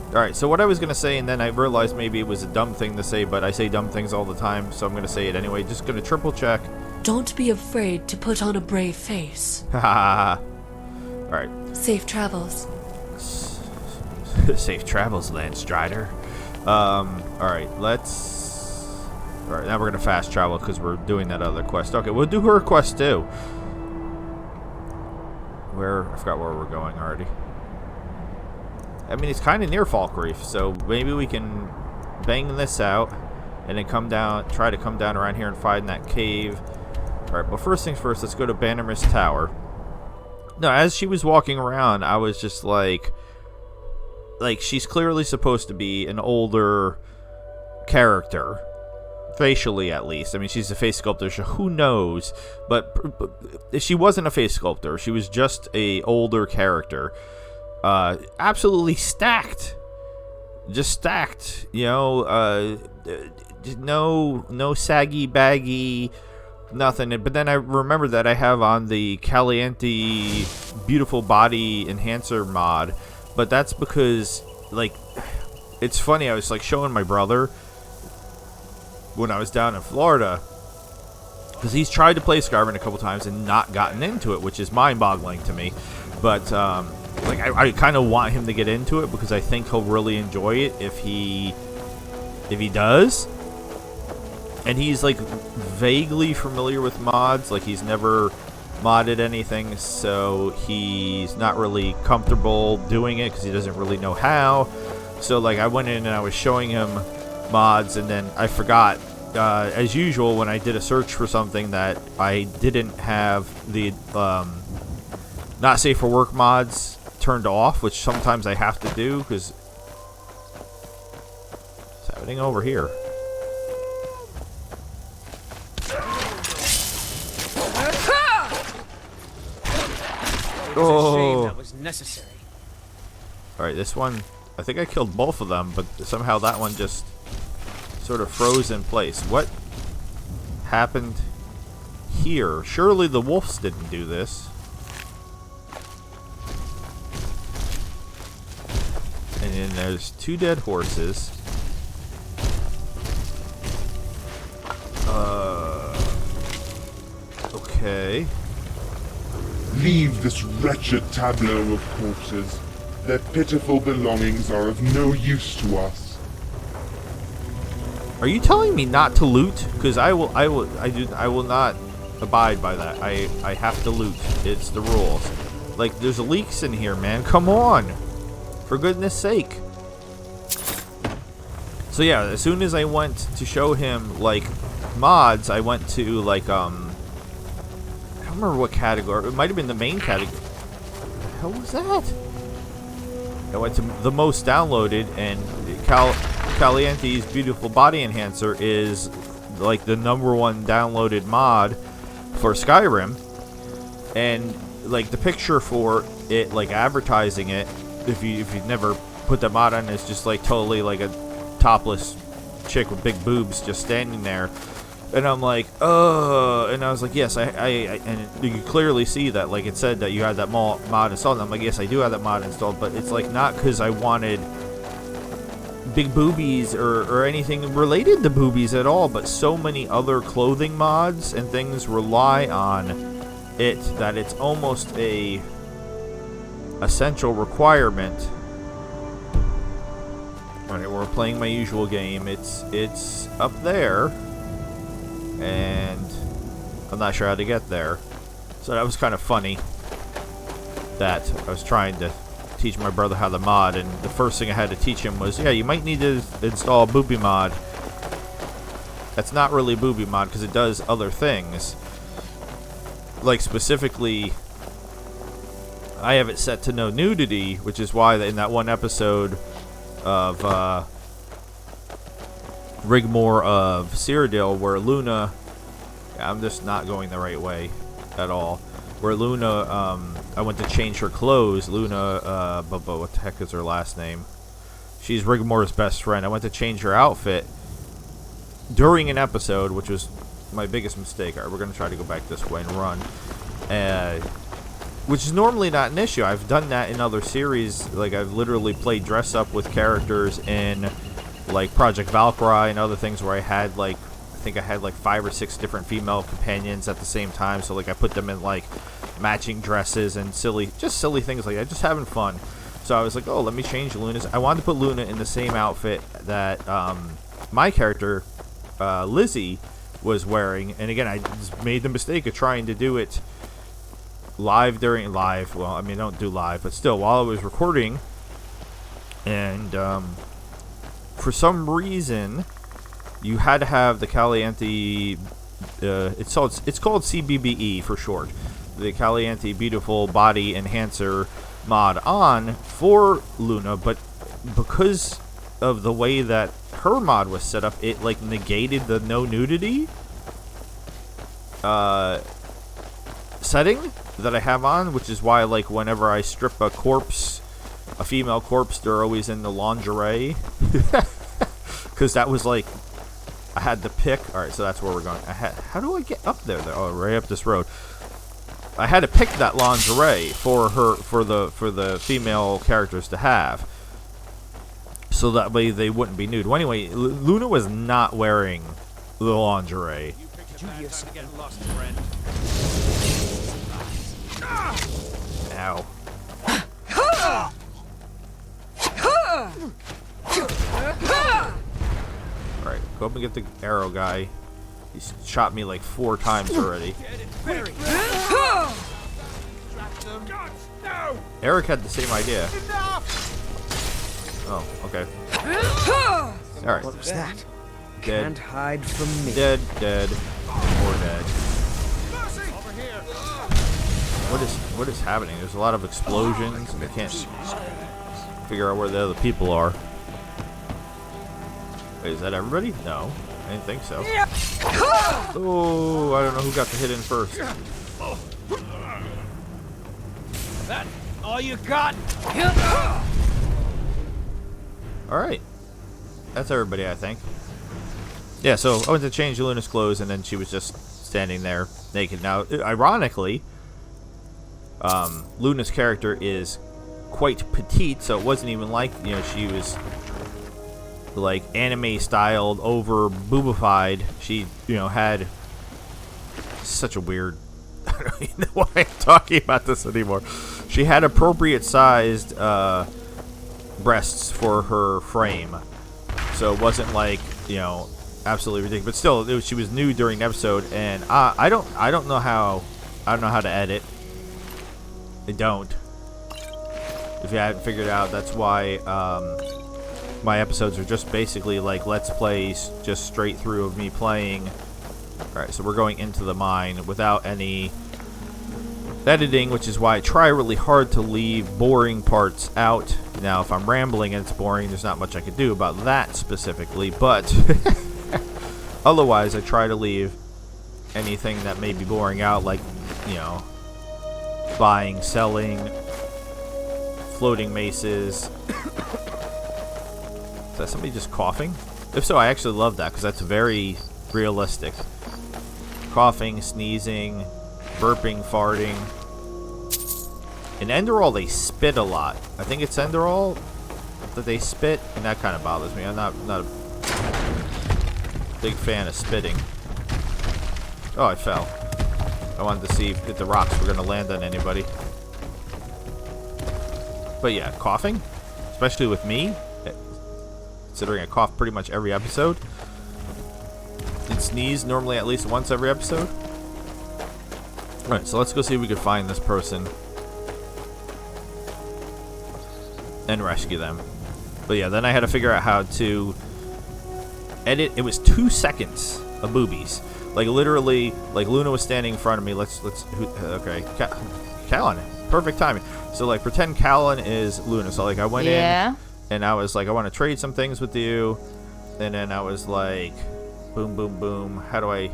S1: Alright, so what I was gonna say, and then I realized maybe it was a dumb thing to say, but I say dumb things all the time, so I'm gonna say it anyway. Just gonna triple check.
S8: Don't be afraid to put on a brave face.
S1: Haha. Alright.
S8: Safe travels.
S1: Safe travels, Landstrider. Alright, let's... Alright, now we're gonna fast travel because we're doing that other quest. Okay, we'll do her quest too. I forgot where we're going already. I mean, it's kind of near Falkreath, so maybe we can bang this out. and then try to come down around here and find that cave. Alright, but first things first, let's go to Bannerman's Tower. Now, as she was walking around, I was just like, she's clearly supposed to be an older character. Facially, at least. I mean, she's a face sculptor, so who knows? But she wasn't a face sculptor. She was just a older character. Absolutely stacked. Just stacked. You know, no saggy, baggy, nothing. But then I remember that I have on the Caliente Beautiful Body Enhancer mod. But that's because, like, it's funny. I was, like, showing my brother when I was down in Florida, because he's tried to play Skyrim a couple times and not gotten into it, which is mind-boggling to me. But like I kind of want him to get into it because I think he'll really enjoy it if he does. And he's like vaguely familiar with mods, like he's never modded anything, so he's not really comfortable doing it because he doesn't really know how. So like I went in and I was showing him mods, and then I forgot, as usual, when I did a search for something, that I didn't have the not safe for work mods turned off, which sometimes I have to do because what's happening over here? Oh,
S5: that was necessary.
S1: all right, this one, I think I killed both of them, but somehow that one just sort of froze in place. What happened here? Surely the wolves didn't do this. And then there's 2 dead horses. Okay.
S9: Leave this wretched tableau of corpses. Their pitiful belongings are of no use to us.
S1: Are you telling me not to loot? Because I will not abide by that. I have to loot. It's the rules. Like, there's leaks in here, man. Come on. For goodness sake. So yeah, as soon as I went to show him, like, mods, I went to, like, I don't remember what category. It might have been the main category. What the hell was that? I went to the most downloaded, and Caliente's Beautiful Body Enhancer is like the #1 downloaded mod for Skyrim. And like the picture for it, like advertising it, if you've never put the mod on, it's just like totally like a topless chick with big boobs just standing there. And I'm like, and I was like, yes, and you can clearly see that, like, it said that you had that mod installed. And I'm like, yes, I do have that mod installed, but it's like not because I wanted big boobies or anything related to boobies at all, but so many other clothing mods and things rely on it that it's almost a essential requirement. Alright, we're playing my usual game. It's up there. And I'm not sure how to get there. So that was kind of funny that I was trying to teach my brother how to mod, and the first thing I had to teach him was, yeah, you might need to install a booby mod. That's not really a booby mod because it does other things. Like specifically, I have it set to no nudity, which is why in that one episode of Rigmore of Cyrodiil, where Luna, I'm just not going the right way at all, where Luna, I went to change her clothes. Luna, what the heck is her last name? She's Rigmore's best friend. I went to change her outfit during an episode, which was my biggest mistake. Alright, we're going to try to go back this way and run. Which is normally not an issue. I've done that in other series. Like, I've literally played dress up with characters in like Project Valkyrie and other things where I had like, I think I had like 5 or 6 different female companions at the same time. So like I put them in like matching dresses and silly things like that, just having fun. So I was like, oh, let me change Luna's. I wanted to put Luna in the same outfit that my character Lizzie was wearing, and again I just made the mistake of trying to do it live. Well, I mean, I don't do live, but still, while I was recording, and for some reason you had to have the Caliente. It's called CBBE for short. The Caliente Beautiful Body Enhancer mod on for Luna, but because of the way that her mod was set up, it like negated the no nudity setting that I have on, which is why like whenever I strip a female corpse, they're always in the lingerie. Because that was like, I had to pick. All right, so that's where we're going. How do I get up there? Oh, right up this road. I had to pick that lingerie for the female characters to have, so that way they wouldn't be nude. Well, anyway, Luna was not wearing the lingerie. Ow. Alright, go up and get the arrow guy. He's shot me like 4 times already. Eric had the same idea. Oh, okay. Alright.
S5: What was that?
S1: Dead.
S5: Can't hide from me.
S1: Dead. Or dead. What is happening? There's a lot of explosions and I can't figure out where the other people are. Wait, is that everybody? No, I didn't think so. Oh, I don't know who got the hit in first.
S10: That all you got?
S1: Alright. That's everybody, I think. Yeah, so I went to change Luna's clothes and then she was just standing there naked. Now, ironically, Luna's character is quite petite, so it wasn't even like, you know, she was like anime styled, over boobified. She, you know, had such a weird, I don't even know why I'm talking about this anymore. She had appropriate sized breasts for her frame, so it wasn't like, you know, absolutely ridiculous. But still, she was nude during the episode, and I don't know how to edit. I don't. If you hadn't figured out, that's why my episodes are just basically like Let's Plays, just straight through of me playing. Alright, so we're going into the mine without any editing, which is why I try really hard to leave boring parts out. Now, if I'm rambling and it's boring, there's not much I could do about that specifically, but otherwise, I try to leave anything that may be boring out, like, you know, buying, selling, floating maces. Is that somebody just coughing? If so, I actually love that because that's very realistic. Coughing, sneezing, burping, farting. In Enderall, they spit a lot. I think it's Enderall that they spit, and that kind of bothers me. I'm not a big fan of spitting. Oh, I fell. I wanted to see if the rocks were going to land on anybody. But yeah, coughing, especially with me, considering I cough pretty much every episode, and sneeze normally at least once every episode. Alright, so let's go see if we can find this person and rescue them. But yeah, then I had to figure out how to edit. It was 2 seconds of boobies. Like literally, like Luna was standing in front of me. Okay, Callan, perfect timing. So like, pretend Callan is Luna. So like, I went in and I was like, I want to trade some things with you, and then I was like, boom, boom, boom. How do I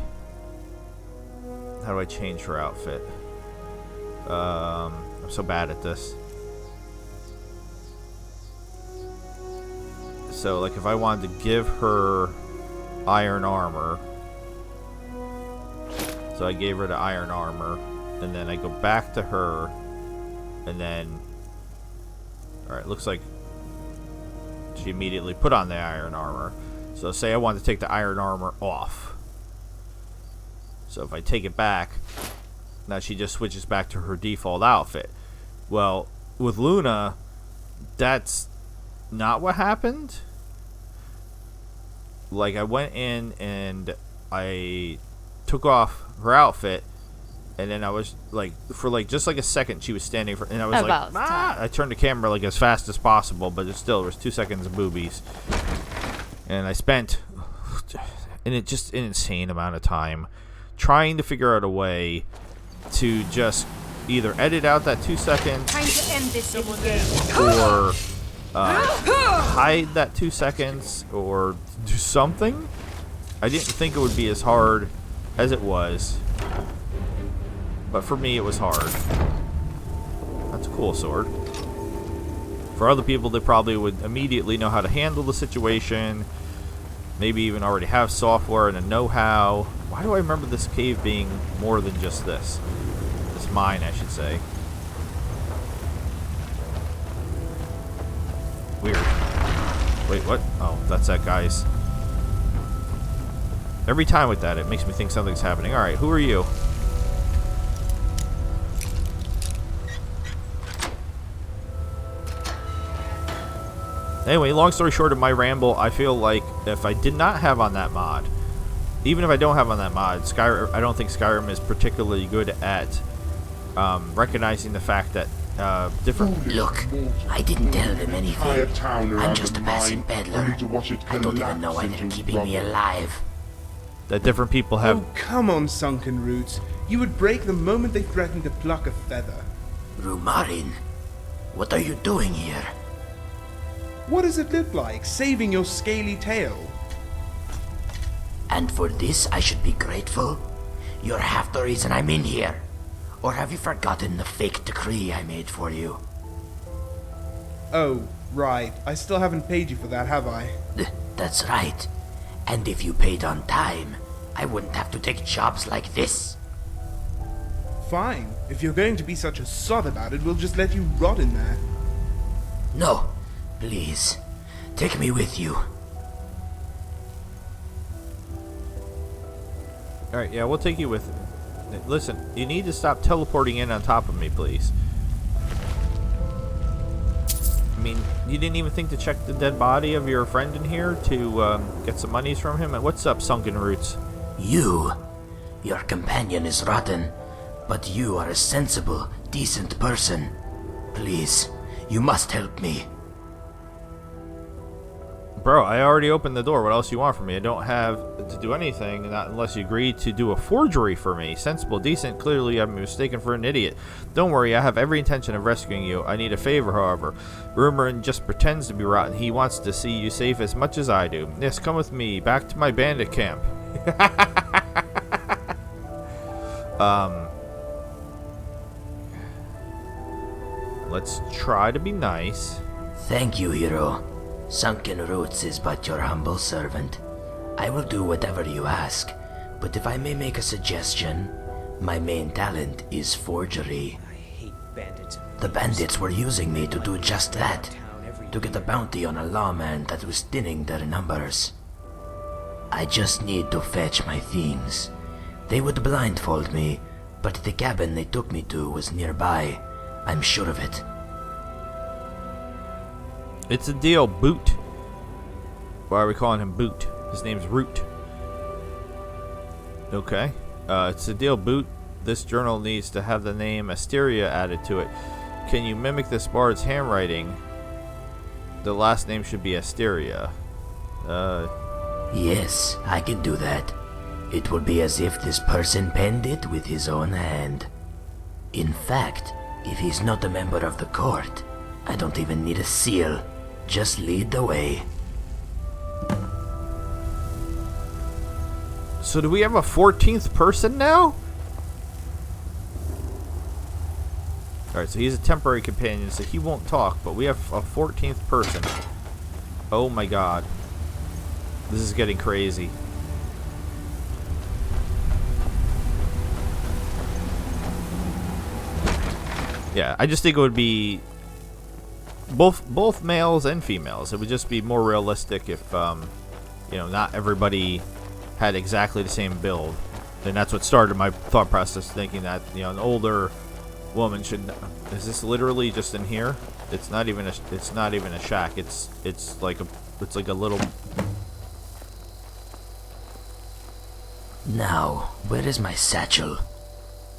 S1: change her outfit? I'm so bad at this. So like, if I wanted to give her iron armor. So I gave her the iron armor, and then I go back to her, and then, alright, looks like she immediately put on the iron armor. So say I want to take the iron armor off. So if I take it back, now she just switches back to her default outfit. Well, with Luna, that's not what happened. Like, I went in and I took off her outfit, and then I was like, for like just like a second, she was standing for, and I was like, I turned the camera like as fast as possible, but it was 2 seconds of boobies, and I spent just an insane amount of time trying to figure out a way to just either edit out that 2 seconds
S6: Time to end this game.
S1: or hide that 2 seconds or do something. I didn't think it would be as hard as it was, but for me it was hard. That's a cool sword. For other people, they probably would immediately know how to handle the situation, maybe even already have software and a know-how. Why do I remember this cave being more than just this? This mine, I should say. Weird. Wait, what? Oh, that's that guy's. Every time with that, it makes me think something's happening. Alright, who are you? Anyway, long story short of my ramble, I feel like if I did not have on that mod, even if I don't have on that mod, Skyrim, I don't think Skyrim is particularly good at recognizing the fact that different...
S11: Look, I didn't tell them anything. I'm just a passing peddler. I don't even know why they're keeping me alive.
S1: That different people have...
S2: Oh, come on, Sunken Roots. You would break the moment they threatened to pluck a feather.
S11: Rumarin, what are you doing here?
S2: What does it look like, saving your scaly tail?
S11: And for this I should be grateful? You're half the reason I'm in here. Or have you forgotten the fake decree I made for you?
S2: Oh, right. I still haven't paid you for that, have I?
S11: That's right. And if you paid on time, I wouldn't have to take jobs like this.
S2: Fine. If you're going to be such a sod about it, we'll just let you rot in there.
S11: No. Please, take me with you.
S1: Alright, yeah, we'll take you with... Listen, you need to stop teleporting in on top of me, please. I mean, you didn't even think to check the dead body of your friend in here to get some monies from him? What's up, Sunken Roots?
S11: Your companion is rotten, but you are a sensible, decent person. Please, you must help me.
S1: Bro, I already opened the door. What else you want from me? I don't have to do anything, not unless you agree to do a forgery for me. Sensible, decent, clearly I'm mistaken for an idiot. Don't worry, I have every intention of rescuing you. I need a favor, however. Rumorin just pretends to be rotten. He wants to see you safe as much as I do. Yes, come with me, back to my bandit camp. Let's try to be nice.
S11: Thank you, hero. Sunken Roots is but your humble servant. I will do whatever you ask, but if I may make a suggestion, my main talent is forgery.
S5: I hate bandits.
S11: The bandits were using me to do just that, to get a bounty on a lawman that was thinning their numbers. I just need to fetch my things. They would blindfold me, but the cabin they took me to was nearby. I'm sure of it.
S1: It's a deal, Boot. Why are we calling him Boot? His name's Root. Okay. It's a deal, Boot. This journal needs to have the name Asteria added to it. Can you mimic this bard's handwriting? The last name should be Asteria.
S11: Yes, I can do that. It will be as if this person penned it with his own hand. In fact, if he's not a member of the court, I don't even need a seal. Just lead the way.
S1: So do we have a 14th person now? Alright, so he's a temporary companion, so he won't talk, but we have a 14th person. Oh my god. This is getting crazy. Yeah, I just think it would be both males and females. It would just be more realistic if you know, not everybody had exactly the same build. And that's what started my thought process, thinking that, you know, an older woman should... Is this literally just in here? It's not even a shack. It's like a little...
S11: Now, where is my satchel?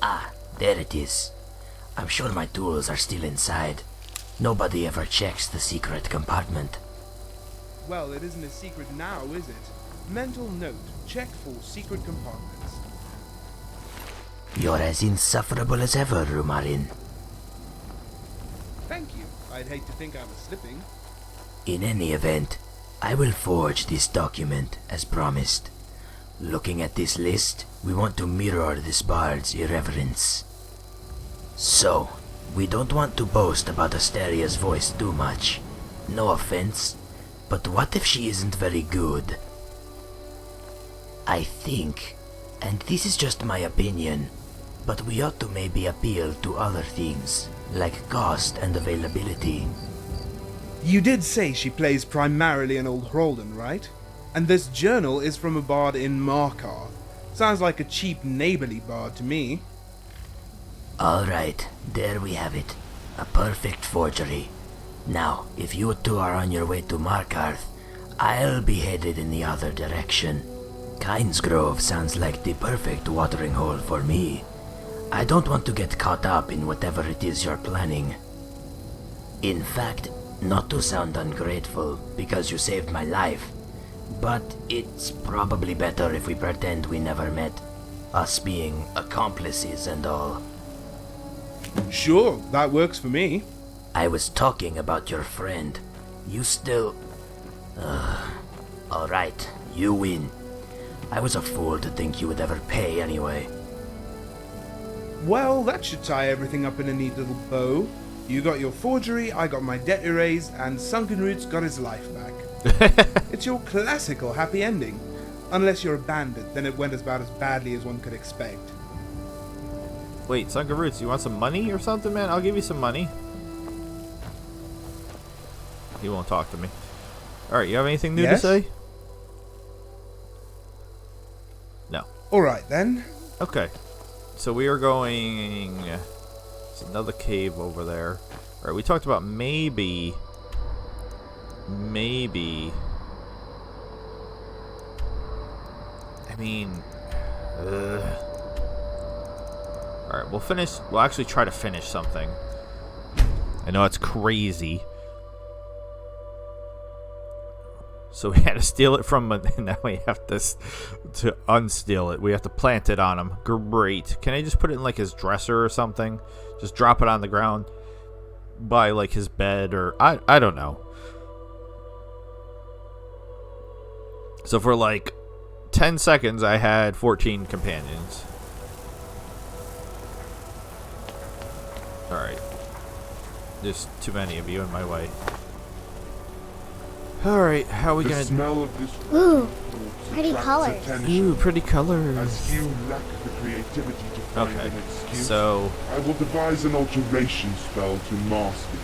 S11: Ah, there it is. I'm sure my tools are still inside. Nobody ever checks the secret compartment.
S2: Well, it isn't a secret now, is it? Mental note. Check for secret compartments.
S11: You're as insufferable as ever, Rumarin.
S2: Thank you. I'd hate to think I was slipping.
S11: In any event, I will forge this document as promised. Looking at this list, we want to mirror this bard's irreverence. So, we don't want to boast about Asteria's voice too much. No offense, but what if she isn't very good? I think, and this is just my opinion, but we ought to maybe appeal to other things, like cost and availability.
S2: You did say she plays primarily in Old Hroldan, right? And this journal is from a bard in Markar. Sounds like a cheap neighborly bard to me.
S11: Alright, there we have it. A perfect forgery. Now, if you two are on your way to Markarth, I'll be headed in the other direction. Kynesgrove sounds like the perfect watering hole for me. I don't want to get caught up in whatever it is you're planning. In fact, not to sound ungrateful, because you saved my life, but it's probably better if we pretend we never met, us being accomplices and all.
S2: Sure, that works for me.
S11: I was talking about your friend. You still... Alright, you win. I was a fool to think you would ever pay anyway.
S2: Well, that should tie everything up in a neat little bow. You got your forgery, I got my debt erased, and Sunken Roots got his life back. It's your classical happy ending. Unless you're a bandit, then it went about as badly as one could expect.
S1: Wait, Sunken Roots, you want some money or something, man? I'll give you some money. He won't talk to me. Alright, you have anything new to say? No.
S2: Alright then.
S1: Okay. So we are going... There's another cave over there. Alright, we talked about maybe... I mean... Alright, we'll finish... We'll actually try to finish something. I know it's crazy. So we had to steal it from him, and now we have to unsteal it. We have to plant it on him. Great. Can I just put it in like his dresser or something? Just drop it on the ground by like his bed, or I don't know. So for like 10 seconds I had 14 companions. Alright. There's too many of you in my way. Alright, how are we gonna...
S9: Smell of this...
S12: Ooh, pretty colors.
S1: Ooh, pretty colors.
S9: As you lack the creativity to find an excuse,
S1: so...
S9: I will devise an alteration spell to mask it.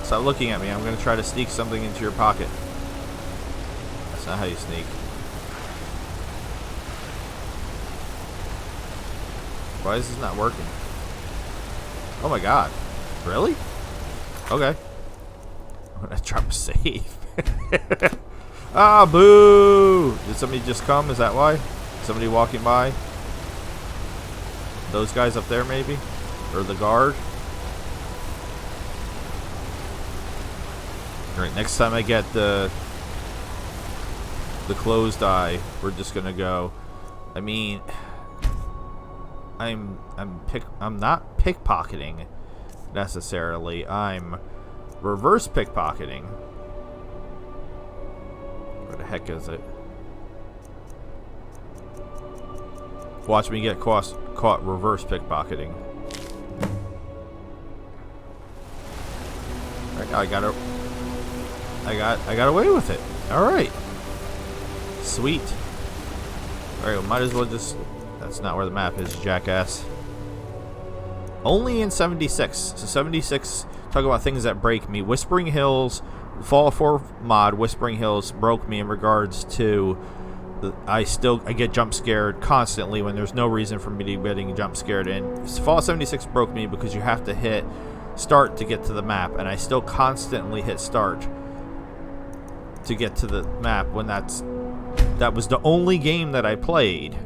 S1: Stop looking at me. I'm gonna try to sneak something into your pocket. That's not how you sneak. Why is this not working? Oh my god. Really? Okay. I'm gonna try to save. Ah, boo! Did somebody just come? Is that why? Somebody walking by? Those guys up there, maybe? Or the guard? Alright, next time I get the closed eye, we're just gonna go. I mean... I'm not pickpocketing necessarily. I'm reverse pickpocketing. Where the heck is it? Watch me get caught reverse pickpocketing. Alright, I got away with it. Alright. Sweet. Alright, well, might as well just... That's not where the map is, jackass. Only in 76. So 76, talk about things that break me. Whispering Hills, Fallout 4 mod, Whispering Hills broke me in regards to... I get jump scared constantly when there's no reason for me to be getting jump scared. And Fallout 76 broke me because you have to hit start to get to the map. And I still constantly hit start to get to the map when that was the only game that I played.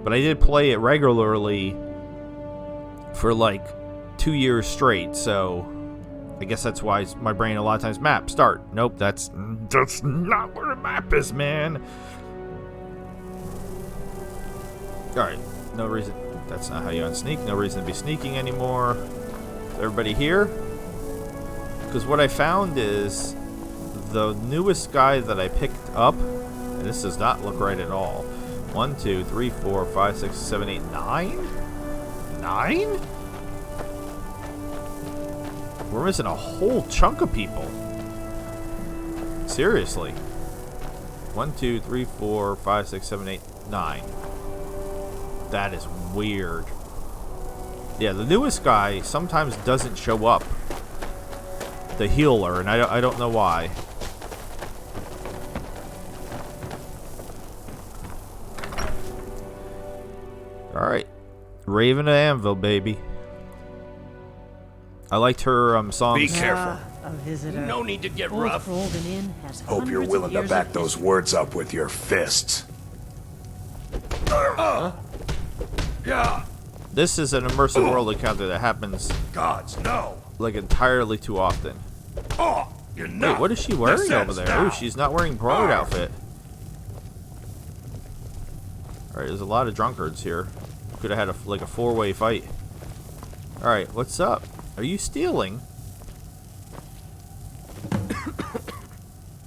S1: But I did play it regularly for like 2 years straight, so I guess that's why my brain a lot of times map start. Nope, that's not where the map is, man. Alright, no reason. That's not how you unsneak. No reason to be sneaking anymore. Is everybody here? Because what I found is the newest guy that I picked up, and this does not look right at all. 1, 2, 3, 4, 5, 6, 7, 8, 9? 9? We're missing a whole chunk of people. Seriously. 1, 2, 3, 4, 5, 6, 7, 8, 9. That is weird. Yeah, the newest guy sometimes doesn't show up. The healer, and I don't know why. Alright. Raven of Anvil, baby. I liked her songs.
S10: Be careful.
S6: A visitor.
S10: No need to get
S6: Old
S10: rough.
S6: Rolden Inn has
S13: Hope you're
S6: hundreds
S13: willing
S6: of
S13: to
S6: years
S13: back
S6: of
S13: those
S6: history.
S13: words up with your fists.
S10: Yeah.
S1: This is an immersive world encounter that happens
S13: Gods, no!
S1: like entirely too often.
S13: Oh, you're not.
S1: Wait, what is she wearing over there? Oh, she's not wearing Bride outfit. Alright, there's a lot of drunkards here. Could have had like a 4-way fight. Alright, what's up? Are you stealing?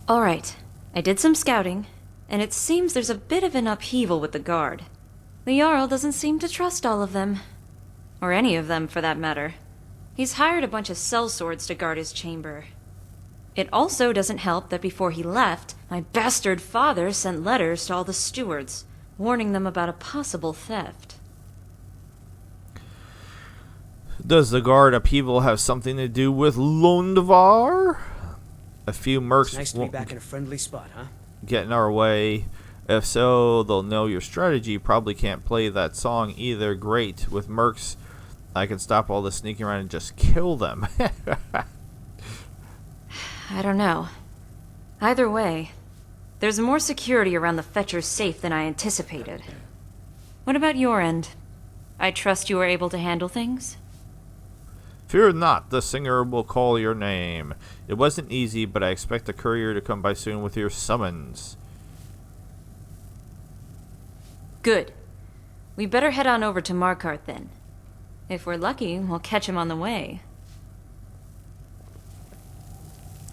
S3: Alright, I did some scouting, and it seems there's a bit of an upheaval with the guard. The Jarl doesn't seem to trust all of them. Or any of them, for that matter. He's hired a bunch of sellswords to guard his chamber. It also doesn't help that before he left, my bastard father sent letters to all the stewards, warning them about a possible theft.
S1: Does the guard upheaval have something to do with Londvar? A few mercs
S5: It's nice to be back in a friendly spot, huh?
S1: get in our way. If so, they'll know your strategy. Probably can't play that song either. Great. With mercs, I can stop all the sneaking around and just kill them.
S3: I don't know. Either way, there's more security around the Fetcher's safe than I anticipated. What about your end? I trust you were able to handle things?
S1: Fear not, the singer will call your name. It wasn't easy, but I expect the courier to come by soon with your summons.
S3: Good. We better head on over to Markarth then. If we're lucky, we'll catch him on the way.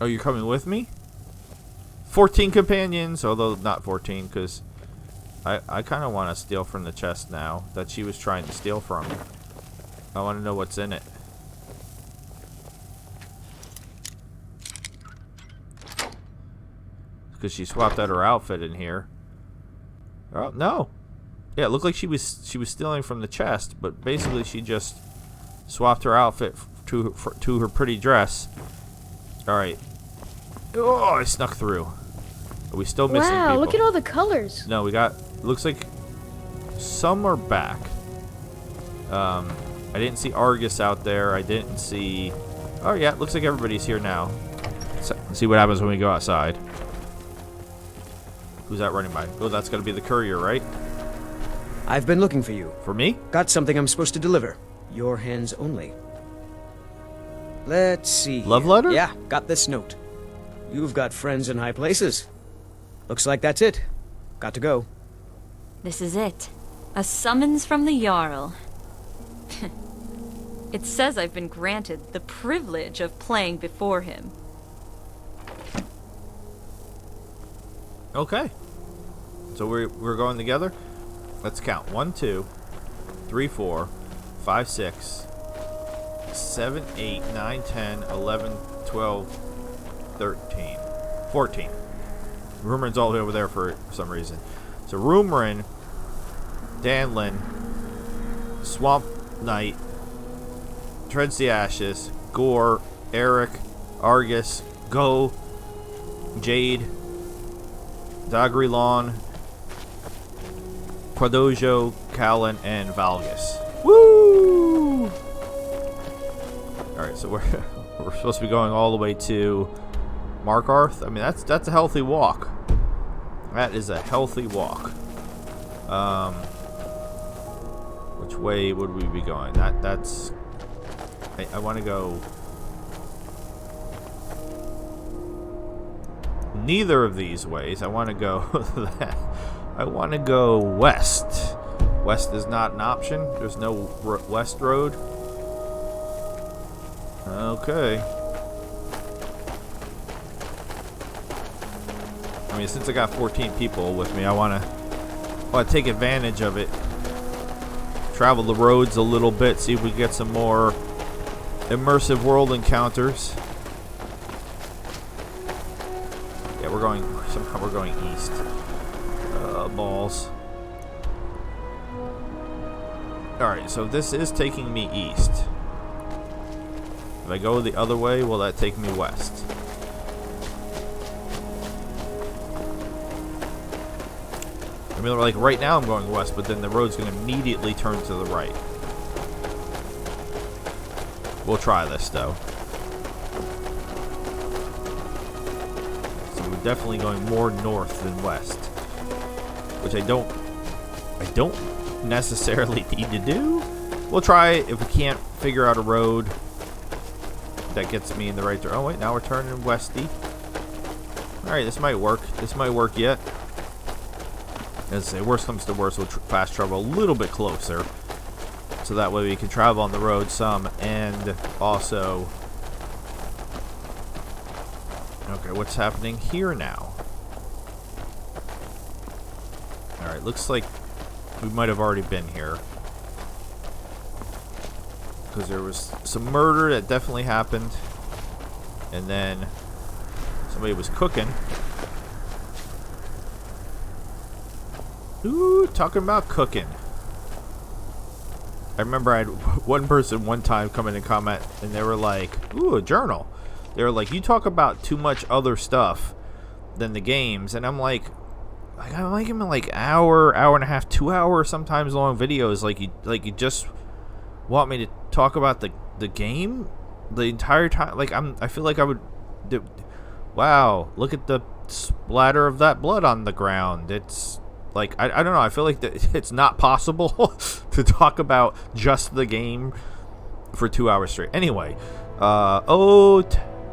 S1: Oh, you're coming with me? 14 companions, although not 14, because I kind of want to steal from the chest now that she was trying to steal from. I want to know what's in it. Because she swapped out her outfit in here. Oh, no. Yeah, it looked like she was stealing from the chest, but basically she just swapped her outfit to her pretty dress. Alright. Oh, I snuck through. Are we still missing people?
S12: Wow, look at all the colors.
S1: No, we got... Looks like some are back. I didn't see Argus out there. I didn't see... Oh, yeah, looks like everybody's here now. So, let's see what happens when we go outside. Who's that running by? Oh, that's got to be the courier, right?
S5: I've been looking for you.
S1: For me?
S5: Got something I'm supposed to deliver. Your hands only. Let's see.
S1: Love
S5: here.
S1: letter?
S5: Yeah, got this note. You've got friends in high places. Looks like that's it. Got to go.
S3: This is it. A summons from the Jarl. It says I've been granted the privilege of playing before him.
S1: Okay. So we're going together? Let's count. 1, 2, 3, 4, 5, 6, 7, 8, 9, 10, 11, 12, 13, 14. Rumorin's all the way over there for some reason. So Rumorin, Danlin, Swamp Knight, Treads the Ashes, Gore, Eric, Argus, Go, Jade, Dagrilon, Quadojo, Callan, and Valgus. Woo! Alright, so we're supposed to be going all the way to Markarth. I mean, that's a healthy walk. That is a healthy walk. Which way would we be going? That's I want to go... neither of these ways. I want to go... I want to go west. West is not an option. There's no west road. Okay. I mean, since I got 14 people with me, I want to take advantage of it. Travel the roads a little bit, see if we get some more immersive world encounters. Yeah, somehow we're going east. Balls. Alright, so this is taking me east. If I go the other way, will that take me west? I mean, like right now I'm going west, but then the road's going to immediately turn to the right. We'll try this, though. So we're definitely going more north than west. Which I don't necessarily need to do. We'll try it if we can't figure out a road that gets me in the right direction. Oh wait, now we're turning westy. Alright, this might work. This might work yet. As I say, worst comes to worst, we'll fast travel a little bit closer. So that way we can travel on the road some, and also... Okay, what's happening here now? Alright, looks like we might have already been here. Because there was some murder that definitely happened. And then somebody was cooking. Ooh, talking about cooking. I remember I had one person one time come in and comment, and they were like, ooh, a journal. They were like, you talk about too much other stuff than the games. And I'm like I'm making like hour and a half, 2 hour sometimes long videos. Like you just want me to talk about the game the entire time. Like I feel like I would wow, look at the splatter of that blood on the ground. It's like I don't know, I feel like it's not possible to talk about just the game for 2 hours straight. Anyway,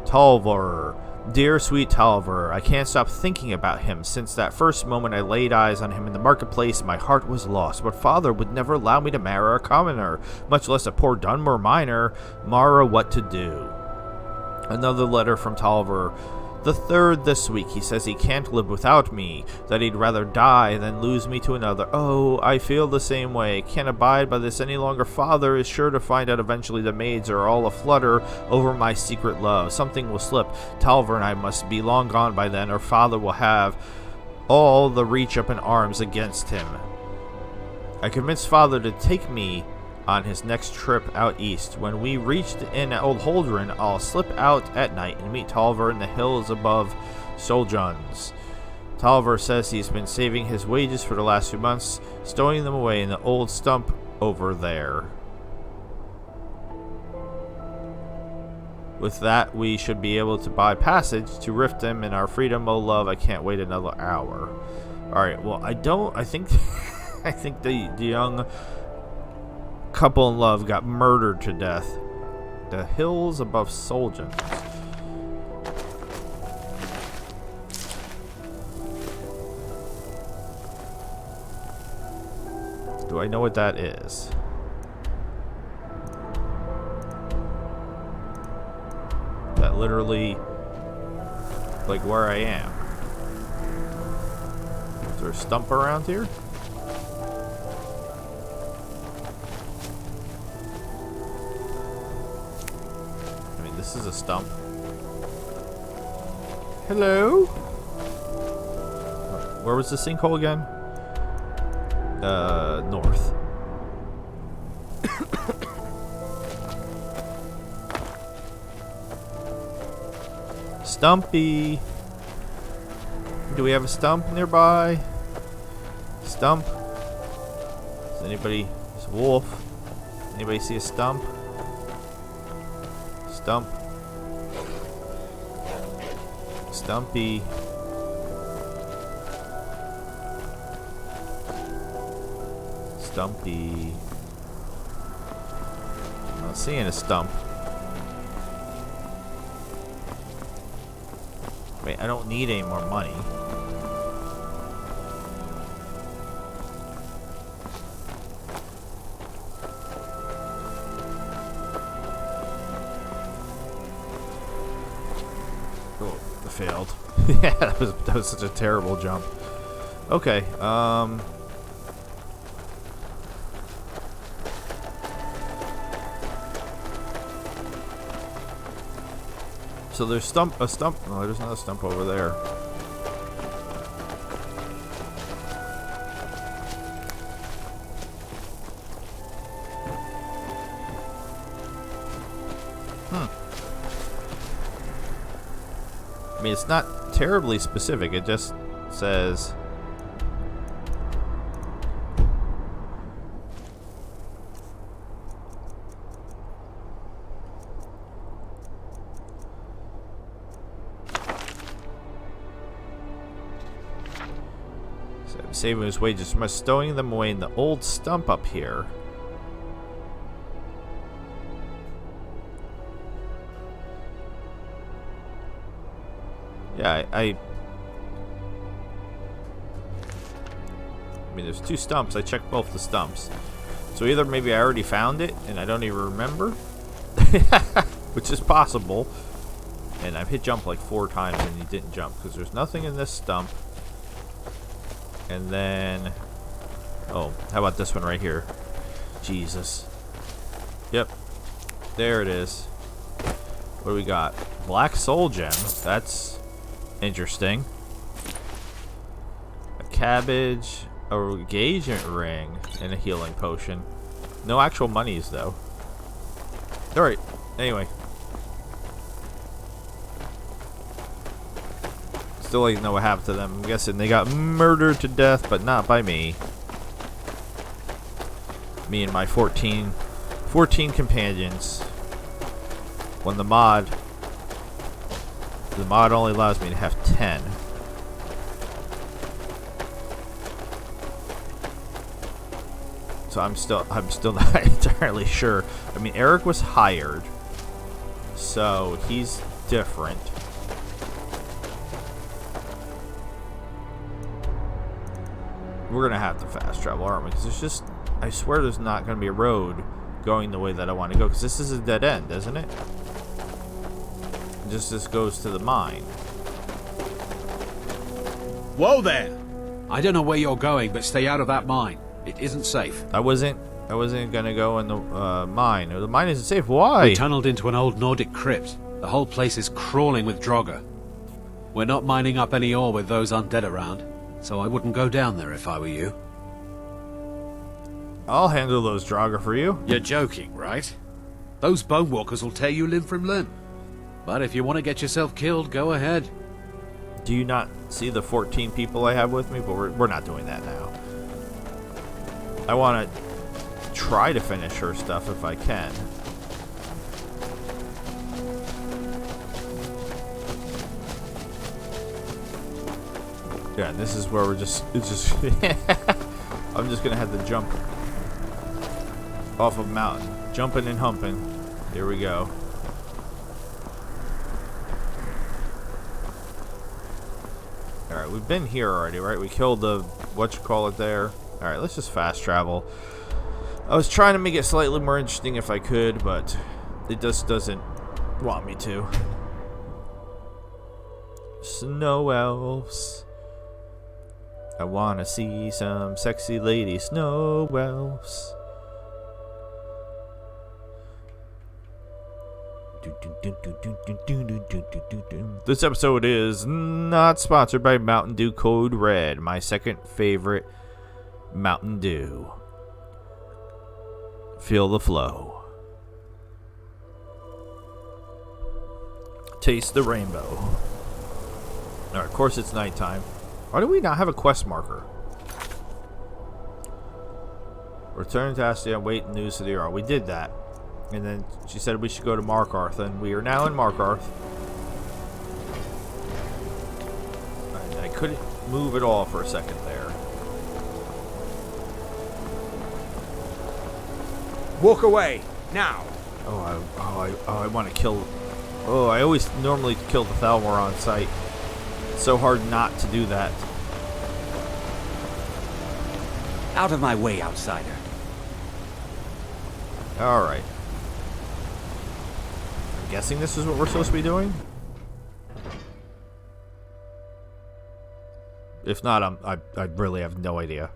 S1: Talvor. Dear sweet Talvor, I can't stop thinking about him. Since that first moment I laid eyes on him in the marketplace, my heart was lost. But father would never allow me to marry a commoner, much less a poor Dunmer miner. Mara, what to do? Another letter from Talvor. The third this week. He says he can't live without me, that he'd rather die than lose me to another. Oh, I feel the same way. Can't abide by this any longer. Father is sure to find out eventually. The maids are all aflutter over my secret love. Something will slip. Talvor and I must be long gone by then, or father will have all the reach up in arms against him. I convinced father to take me on his next trip out east. When we reached in Old Holdren, I'll slip out at night and meet Talvor in the hills above Soljuns. Talvor says he's been saving his wages for the last few months, stowing them away in the old stump over there. With that, we should be able to buy passage to Riften and our freedom. Oh love, I can't wait another hour. Alright, well I think I think the young couple in love got murdered to death. The hills above Soljuns. Do I know what that is? That literally, like where I am. Is there a stump around here? This is a stump. Hello? Where was the sinkhole again? North. Stumpy. Do we have a stump nearby? Stump? Is anybody... Is wolf? Anybody see a stump? Stump. Stumpy. Stumpy. I'm not seeing a stump. I don't need any more money. Oh, I failed. Yeah, that was such a terrible jump. Okay, so there's a stump. No, there's not a stump over there. I mean, it's not terribly specific. It just says saving his wages by stowing them away in the old stump up here. Yeah, I mean, there's two stumps. I checked both the stumps. So either maybe I already found it and I don't even remember, which is possible. And I've hit jump like 4 times and he didn't jump because there's nothing in this stump. And then, oh, how about this one right here? Jesus. Yep. There it is. What do we got? Black soul gem. That's interesting. A cabbage, a engagement ring, and a healing potion. No actual monies though. Alright, anyway. Still like to know what happened to them. I'm guessing they got murdered to death, but not by me. Me and my 14 companions. When the mod only allows me to have 10. So I'm still not entirely sure. I mean, Eric was hired, so he's different. We're gonna have to fast travel, aren't we? Because there's just, I swear there's not gonna be a road going the way that I want to go. Because this is a dead end, isn't it? This goes to the mine.
S4: Whoa there! I don't know where you're going, but stay out of that mine. It isn't safe.
S1: I wasn't gonna go in the mine. The mine isn't safe. Why?
S4: We tunneled into an old Nordic crypt. The whole place is crawling with Draugr. We're not mining up any ore with those undead around, so I wouldn't go down there if I were you.
S1: I'll handle those Draugr for you.
S4: You're joking, right? Those bone walkers will tear you limb from limb. But if you want to get yourself killed, go ahead.
S1: Do you not see the 14 people I have with me? But we're not doing that now. I want to try to finish her stuff if I can. Yeah, this is where it's just I'm just gonna have to jump off of a mountain. Jumping and humping. Here we go. Alright, we've been here already, right? We killed the whatchamacallit there. Alright, let's just fast travel. I was trying to make it slightly more interesting if I could, but it just doesn't want me to. Snow elves. I wanna see some sexy lady snow elves. This episode is not sponsored by Mountain Dew Code Red, my second favorite Mountain Dew. Feel the flow. Taste the rainbow. Alright, of course it's nighttime. Why do we not have a quest marker? Return to Astia and wait news to the Earl. We did that. And then she said we should go to Markarth, and we are now in Markarth. And I couldn't move at all for a second there.
S5: Walk away, now!
S1: I want to kill... Oh, I always normally kill the Thalmor on sight. It's so hard not to do that.
S14: Out of my way, outsider.
S1: Alright. I'm guessing this is what we're supposed to be doing? If not, I really have no idea.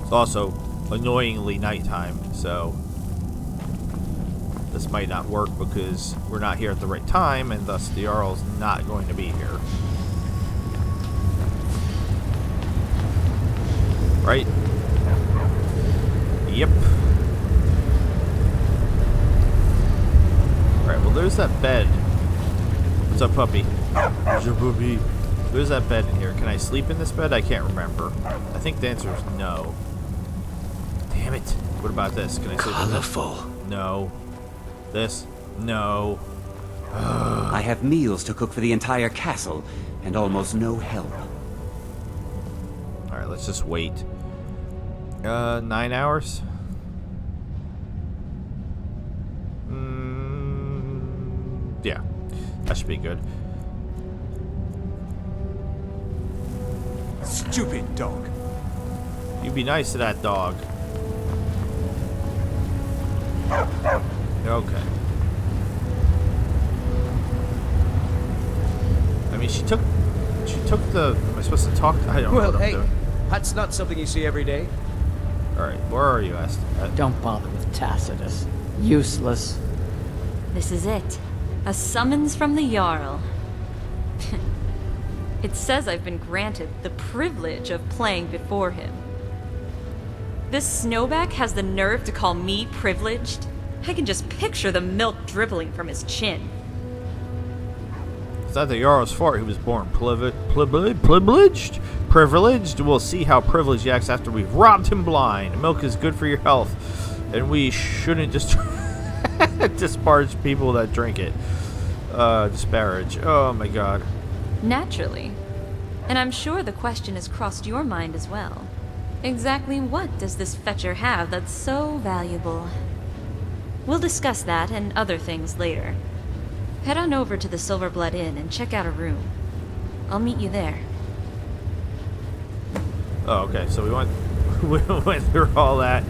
S1: It's also annoyingly nighttime, so this might not work because we're not here at the right time, and thus the Jarl's not going to be here. Right? Yep. Alright, well there's that bed. What's up, puppy? Where's your puppy? There's that bed in here. Can I sleep in this bed? I can't remember. I think the answer is no. Damn it. What about this? Can I sleep in this?
S14: Colorful.
S1: No. This? No.
S14: I have meals to cook for the entire castle, and almost no help.
S1: Alright, let's just wait. 9 hours? Yeah. That should be good.
S13: Stupid dog.
S1: You be nice to that dog. Okay. I mean, she took the. Am I supposed to talk? I don't know
S5: Well,
S1: what I'm
S5: hey,
S1: doing.
S5: that's not something you see every day.
S1: All right, where are you, Est?
S15: Don't bother with Tacitus. Useless.
S3: This is it. A summons from the Jarl. It says I've been granted the privilege of playing before him. This snowback has the nerve to call me privileged? I can just picture the milk dribbling from his chin.
S1: It's not the Jarl's fault he was born privileged. Privileged? We'll see how privileged he acts after we've robbed him blind. Milk is good for your health, and we shouldn't just disparage people that drink it. Disparage. Oh my god.
S3: Naturally. And I'm sure the question has crossed your mind as well. Exactly what does this fetcher have that's so valuable? We'll discuss that and other things later. Head on over to the Silverblood Inn and check out a room. I'll meet you there.
S1: Oh, okay. So we went through all that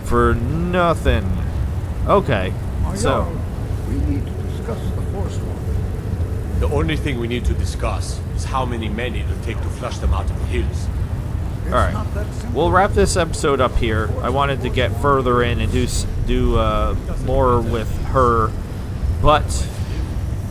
S1: for nothing. Okay. So
S10: we need to discuss the Force One.
S13: The only thing we need to discuss is how many men it'll take to flush them out of the hills.
S1: Alright, we'll wrap this episode up here. I wanted to get further in and do more with her, but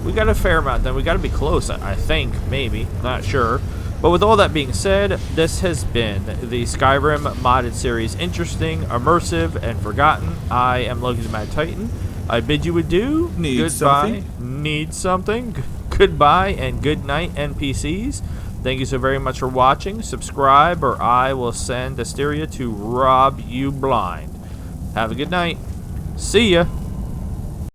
S1: we got a fair amount done. We got to be close, I think, maybe, not sure. But with all that being said, this has been the Skyrim modded series. Interesting, immersive, and forgotten. I am Loki the Mad Titan. I bid you adieu. Goodbye.
S13: Something?
S1: Need something. Goodbye and good night, NPCs. Thank you so very much for watching. Subscribe or I will send Asteria to rob you blind. Have a good night. See ya.